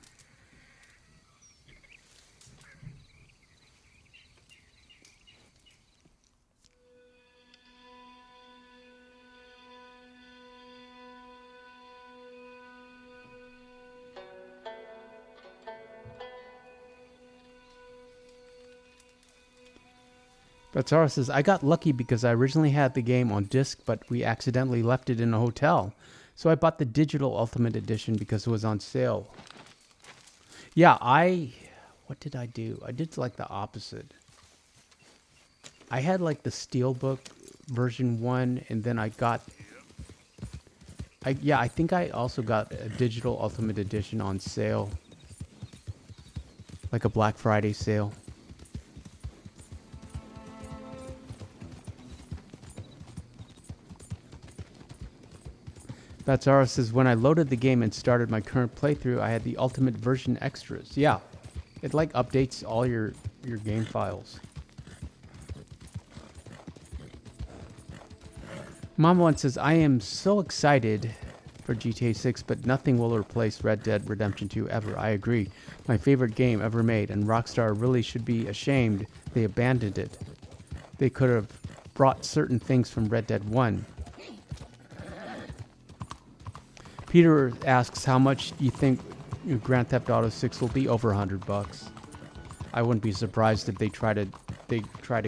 A: Batsara says, I got lucky because I originally had the game on disc, but we accidentally left it in a hotel. So I bought the digital Ultimate Edition because it was on sale. Yeah, what did I do? I did like the opposite. I had like the Steelbook version 1, and then I got... I think I also got a digital Ultimate Edition on sale. Like a Black Friday sale. Batsara says, when I loaded the game and started my current playthrough, I had the Ultimate version extras. Yeah, it like updates all your game files. Mama One says, I am so excited for GTA 6, but nothing will replace Red Dead Redemption 2 ever. I agree. My favorite game ever made, and Rockstar really should be ashamed they abandoned it. They could have brought certain things from Red Dead 1. Peter asks how much you think Grand Theft Auto 6 will be. Over $100. I wouldn't be surprised if they try to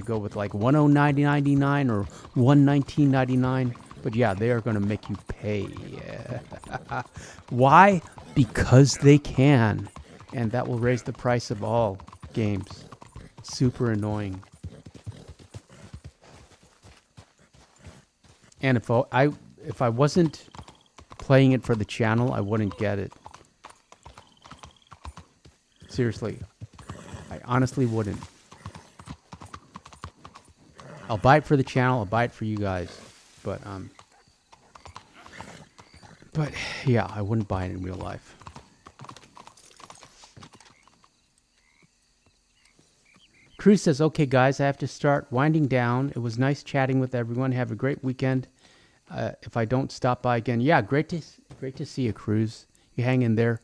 A: go with like $109.99 or $119.99. But yeah, they are going to make you pay. Yeah. Why? Because they can, and that will raise the price of all games. Super annoying. And if I wasn't playing it for the channel, I wouldn't get it. Seriously. I honestly wouldn't. I'll buy it for the channel, I'll buy it for you guys. But yeah, I wouldn't buy it in real life. Cruz says, okay guys, I have to start winding down. It was nice chatting with everyone. Have a great weekend. If I don't stop by again, yeah, great to see you, Cruz. You hang in there.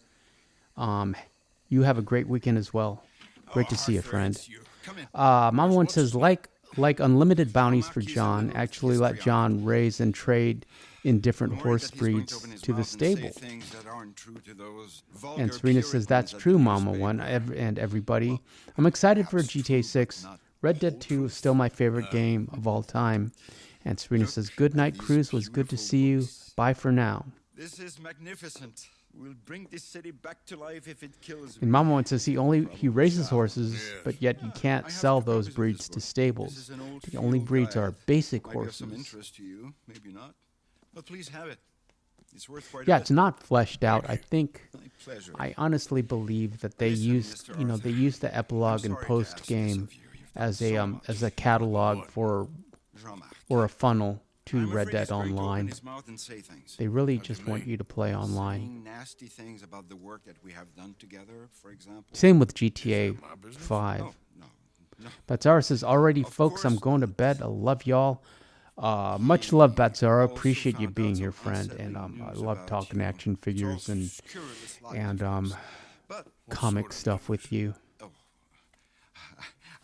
A: You have a great weekend as well. Great to see you, friend. Mama One says, like unlimited bounties for John. Actually, let John raise and trade in different horse breeds to the stable. And Serena says, that's true, Mama One and everybody. I'm excited for GTA 6. Red Dead 2 is still my favorite game of all time. And Serena says, good night, Cruz. Was good to see you. Bye for now.
H: This is magnificent. We'll bring this city back to life if it kills me.
A: And Mama One says he raises horses, but yet you can't sell those breeds to stables. The only breeds are basic horses.
H: Some interest to you, maybe not. But please have it. It's worth quite
A: yeah, it's not fleshed out. I think I honestly believe that they used the epilogue and post game as a catalog for or a funnel to Red Dead Online. They really just want you to play online.
H: Nasty things about the work that we have done together, for example.
A: Same with GTA 5. Batzara says, alrighty folks, I'm going to bed. I love y'all. Much love, Batzara. Appreciate you being here, friend. And I love talking action figures and comic stuff with you.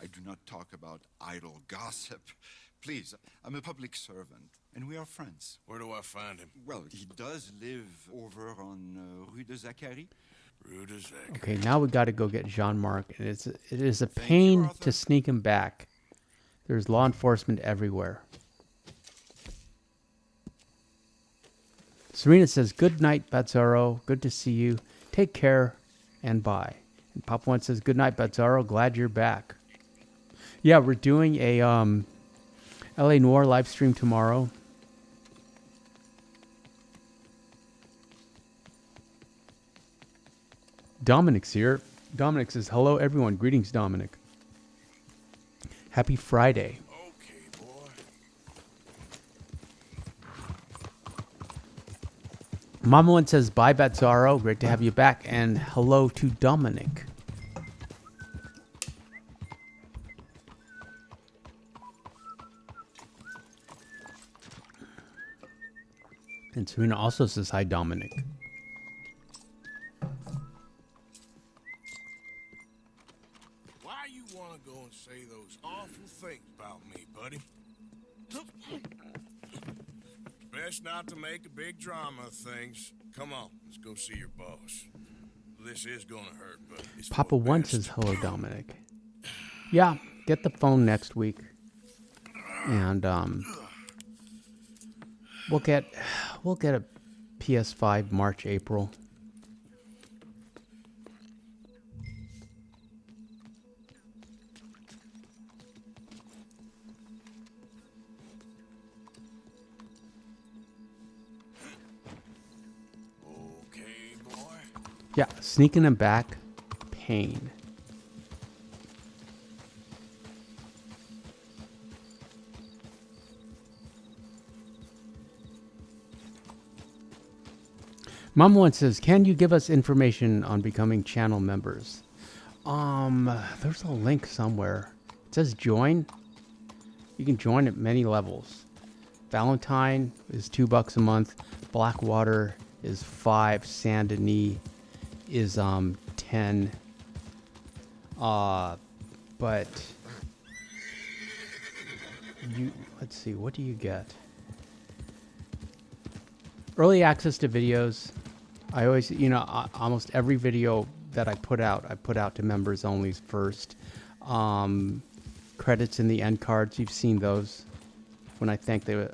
H: I do not talk about idle gossip. Please, I'm a public servant, and we are friends.
C: Where do I find him?
H: Well, he does live over on Rue de Zachary.
C: Rue de Zachary.
A: Okay, now we got to go get Jean-Marc, and it is a pain to sneak him back. There's law enforcement everywhere. Serena says, good night, Bazzaro. Good to see you. Take care, and bye. And Pop One says, good night, Bazzaro. Glad you're back. Yeah, we're doing a LA Noire live stream tomorrow. Dominic's here. Dominic says, hello, everyone. Greetings, Dominic. Happy Friday.
C: Okay, boy.
A: Mama One says, bye, Bazzaro. Great to have you back. And hello to Dominic. And Serena also says, hi, Dominic.
C: Why you want to go and say those awful things about me, buddy? Best not to make a big drama of things. Come on, let's go see your boss. This is going to hurt, but it's
A: Papa One says, hello, Dominic. Yeah, get the phone next week. And we'll get a PS5 March, April.
C: Okay, boy.
A: Yeah, sneaking him back, pain. Mom one says, "Can you give us information on becoming channel members?" There's a link somewhere. It says join. You can join at many levels. Valentine is $2 a month. Blackwater is 5. Saint Denis is 10. But let's see, what do you get? Early access to videos. I always, almost every video that I put out to members only first. Credits in the end cards, you've seen those. When I thank the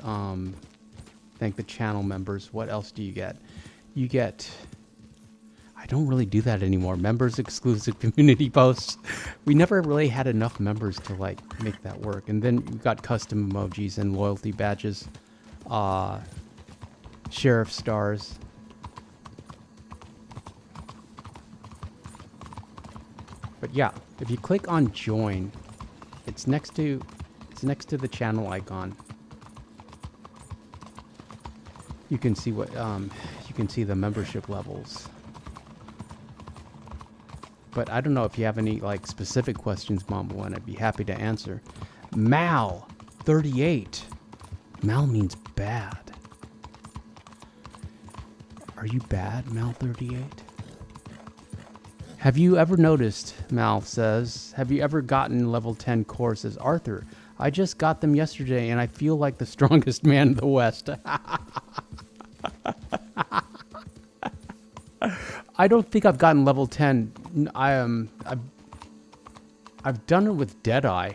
A: channel members, what else do you get? You get, I don't really do that anymore. Members exclusive community posts. We never really had enough members to like make that work. And then you got custom emojis and loyalty badges. Sheriff stars. But yeah, if you click on join, it's next to the channel icon. You can see what you can see the membership levels. But I don't know if you have any like specific questions, Mom One. I'd be happy to answer. Mal 38. Mal means bad. Are you bad, Mal 38? Have you ever noticed, Mal says, have you ever gotten level 10 courses? Arthur, I just got them yesterday and I feel like the strongest man in the West. I don't think I've gotten level 10. I've done it with Deadeye.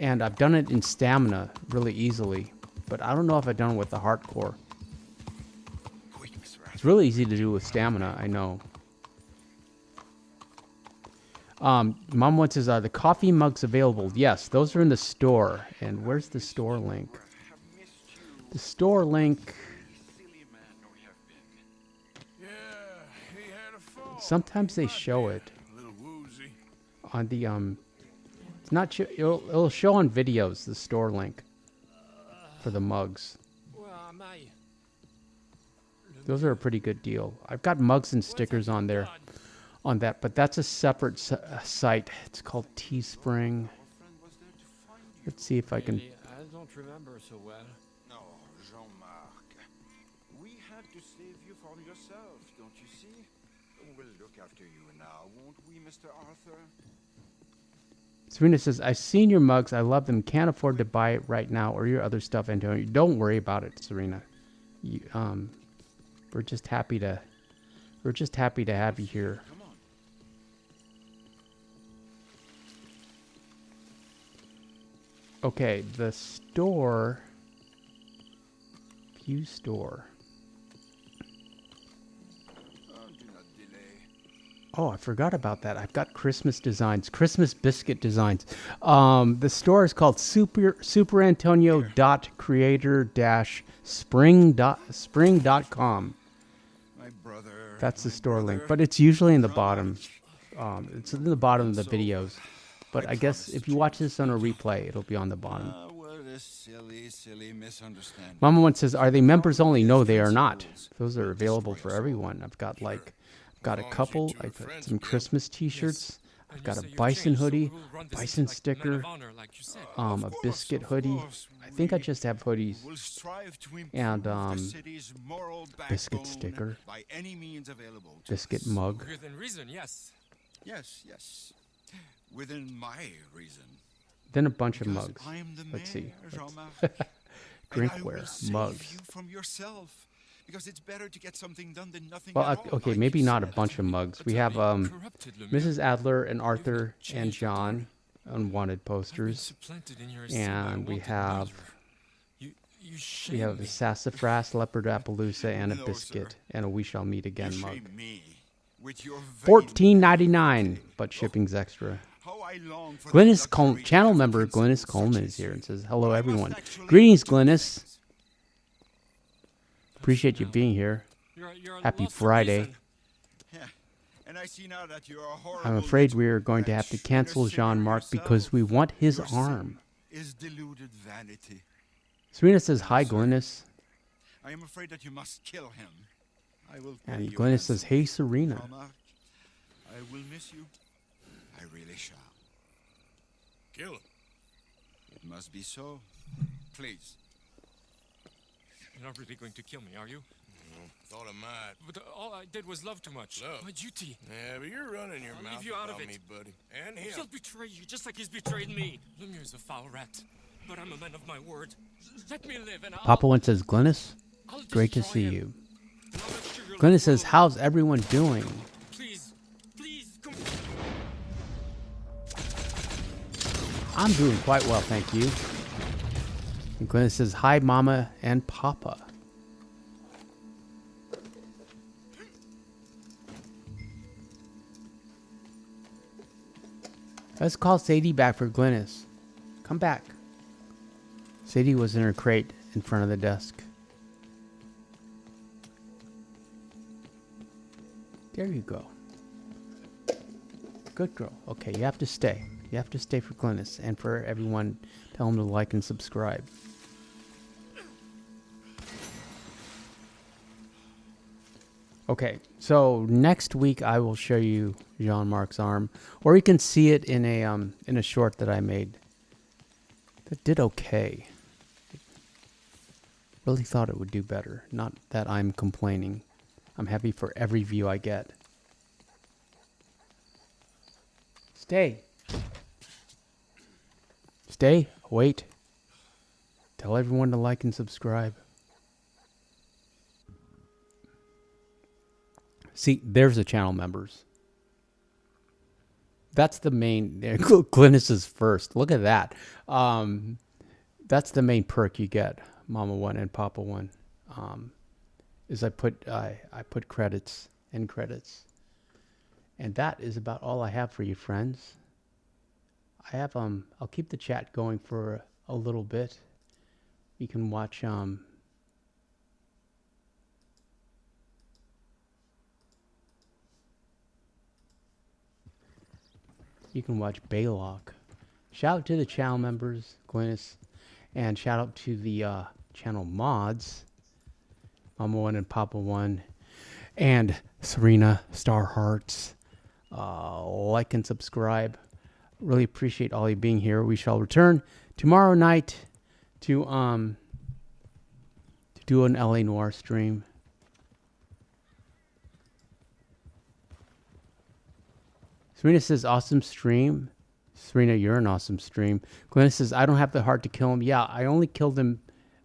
A: And I've done it in stamina really easily. But I don't know if I've done it with the hardcore. It's really easy to do with stamina, I know. Mom one says, are the coffee mugs available? Yes, those are in the store. And where's the store link? The store link. Sometimes they show it on the It's not. It'll show on videos the store link for the mugs. Those are a pretty good deal. I've got mugs and stickers on there. On that, but that's a separate site. It's called Teespring. Let's see if I can.
F: I don't remember so well. No, Jean-Marc. We have to save you from yourself, don't you see? We'll look after you now, won't we, Mr. Arthur?
A: Serena says, I've seen your mugs. I love them. Can't afford to buy it right now or your other stuff, Antonio. Don't worry about it, Serena. We're just happy to have you here. Okay, the store. View store. Oh, I forgot about that. I've got Christmas designs, Christmas biscuit designs. The store is called superantonio.creator-spring.com. That's the store link, but it's usually in the bottom. It's in the bottom of the videos. But I guess if you watch this on a replay, it'll be on the bottom.
H: What a silly misunderstanding.
A: Mama one says, are they members only? No, they are not. Those are available for everyone. I've got a couple. I've got some Christmas t-shirts. I've got a bison hoodie, bison sticker, a biscuit hoodie. I think I just have hoodies and biscuit sticker, biscuit mug.
D: Within reason, yes.
H: Yes. Within my reason.
A: Then a bunch of mugs. Let's see. Drinkware, mugs.
H: You from yourself. Because it's better to get something done than nothing
A: Well,
H: at all,
A: okay,
H: like
A: maybe
H: you
A: not a
H: said.
A: bunch of mugs. We have Mrs. Adler and Arthur and John. unwanted posters.
D: Supplanted in your esteem by a
A: And we
D: wanted
A: have
D: murderer. You
A: we
D: shame
A: have a
D: me.
A: sassafras, leopard appaloosa, and a
H: No,
A: biscuit,
H: sir.
A: and a we shall meet
H: You
A: again mug.
H: shame me with your vain
A: $14.99, but shipping's extra.
H: How I long for
A: Glennis
H: the luxury to
A: channel
H: have
A: member
H: principles
A: Glennis Coleman
H: such
A: is
H: as
A: here
H: you.
A: and says hello
H: But I must
A: everyone.
H: actually
A: Greetings,
H: do
A: Glennis.
H: things.
A: Appreciate you
D: Now,
A: being here.
D: you're a
A: Happy
D: lost
A: Friday.
D: reason.
H: Yeah. And I see now that you are a
A: I'm
H: horrible
A: afraid we
H: little
A: are going to have to
H: wretch,
A: cancel
H: and a sinner
A: Jean-Marc
H: yourself.
A: because we want his
H: Your sin
A: arm.
H: is deluded vanity.
A: Serena says hi,
H: Sir.
A: Glennis.
H: I am afraid that you must kill him. I will pay
A: And
H: you
A: Glennis says,
H: handsomely,
A: hey, Serena.
H: Jean-Marc. I will miss you. I really shall.
C: Kill him.
H: It must be so. Please.
D: You're not really going to kill me, are you?
C: Thought I might.
D: But all I did was love too much.
C: Love?
D: My duty.
C: Yeah, but you're running your
D: I'll
C: mouth
D: leave you out of
C: about
D: it.
C: me, buddy. And him.
D: He'll betray you just like he's betrayed me. Lemire is a foul rat, but I'm a man of my word. Let me live and
A: Papa one says, Glennis,
D: I'll
A: great to
D: destroy
A: see
D: him.
A: you.
D: And I'll make sure your
A: Glennis
D: life
A: says,
D: will-
A: how's everyone doing?
D: Please, come.
A: I'm doing quite well, thank you. And Glennis says, hi, Mama and Papa. Let's call Sadie back for Glennis. Come back. Sadie was in her crate in front of the desk. There you go. Good girl. Okay, you have to stay. You have to stay for Glennis and for everyone. Tell them to like and subscribe. Okay, so next week I will show you Jean-Marc's arm, or you can see it in a short that I made. That did okay. Really thought it would do better. Not that I'm complaining. I'm happy for every view I get. Stay. Stay. Wait. Tell everyone to like and subscribe. See, there's the channel members. That's the main. Glennis is first. Look at that. That's the main perk you get, Mama One and Papa One. Is I put credits, end credits, and that is about all I have for you, friends. I have I'll keep the chat going for a little bit. You can watch You can watch Baylock. Shout out to the channel members, Glennis, and shout out to the channel mods, Mama One and Papa One, and Serena, Star Hearts. Like and subscribe. Really appreciate all you being here. We shall return tomorrow night to do an LA Noire stream. Serena says, awesome stream. Serena, you're an awesome stream. Glenn says, I don't have the heart to kill him. Yeah, I only killed him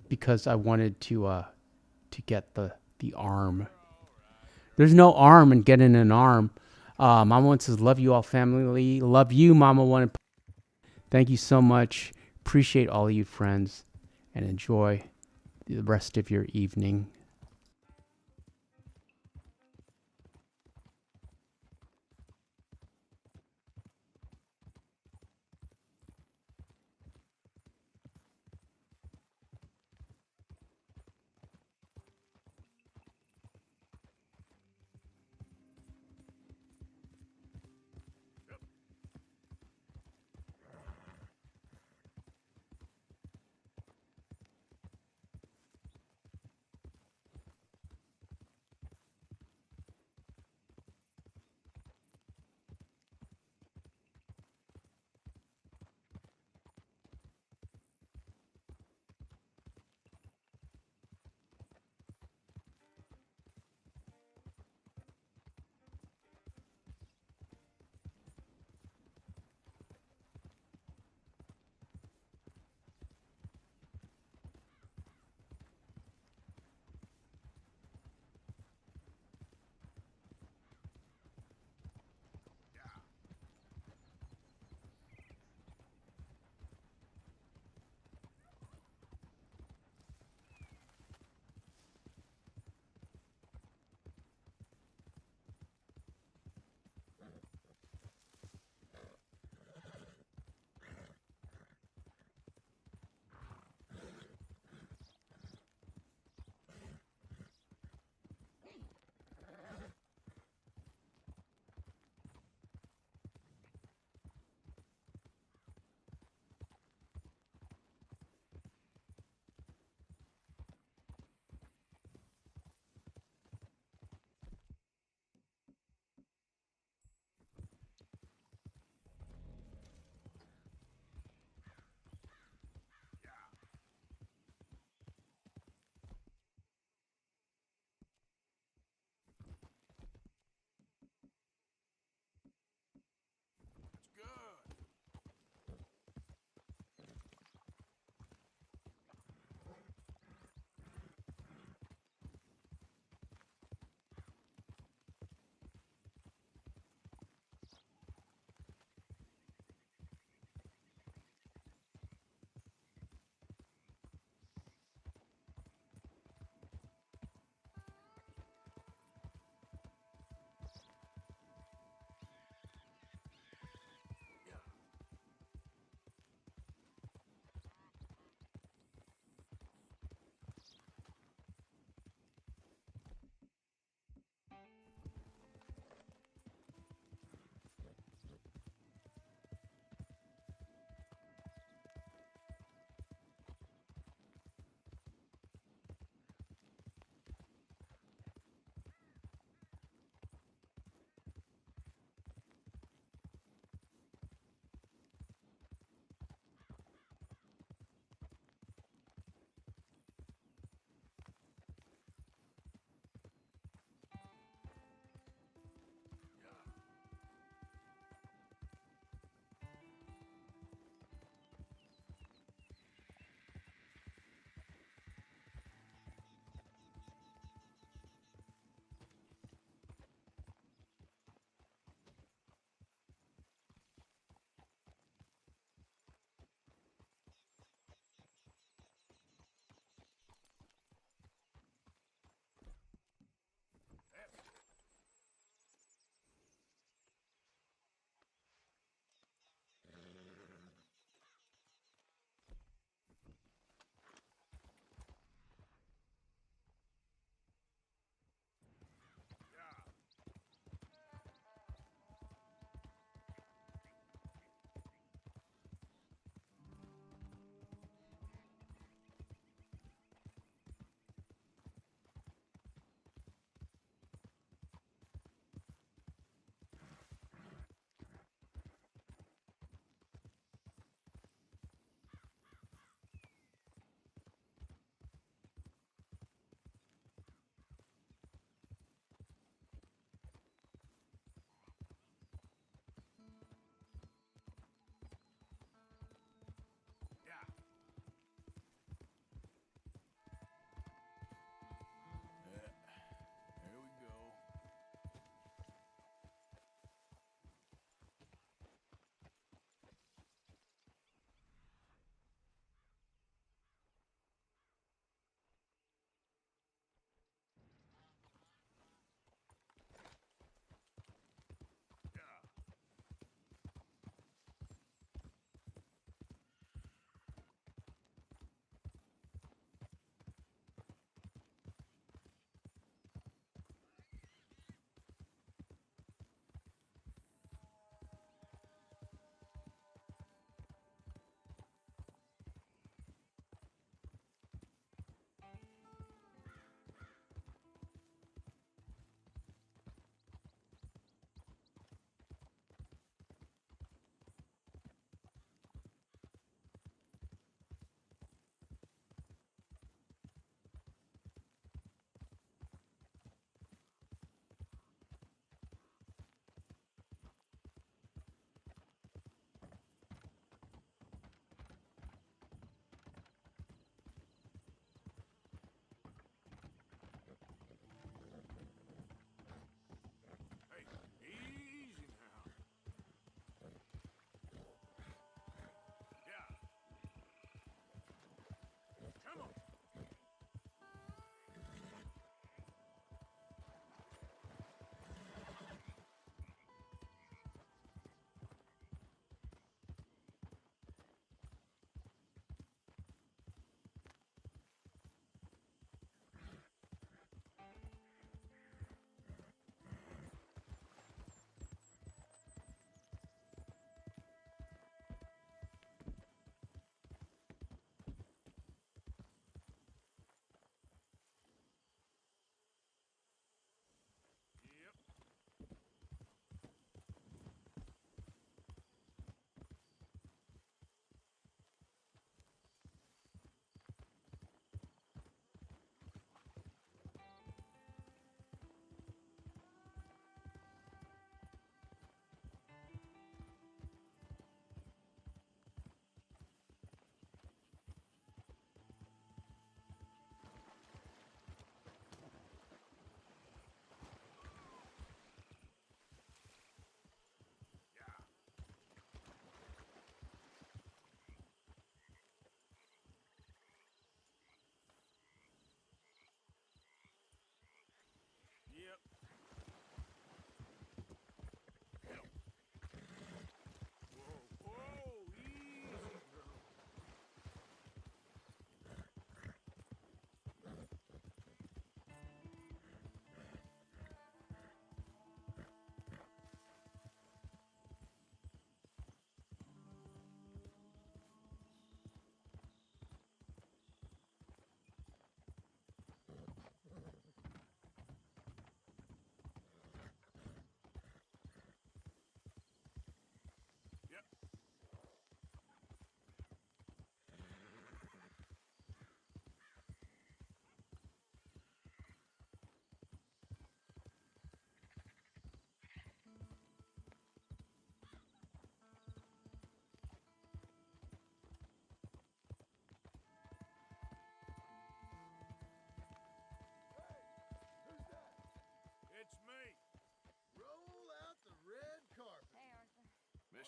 A: because I wanted to get the arm. There's no arm in getting an arm. Mama One says, love you all, family. Love you, Mama One. Thank you so much. Appreciate all of you, friends. And enjoy the rest of your evening.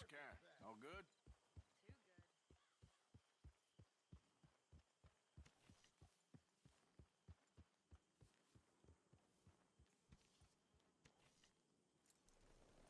C: your cat? All good?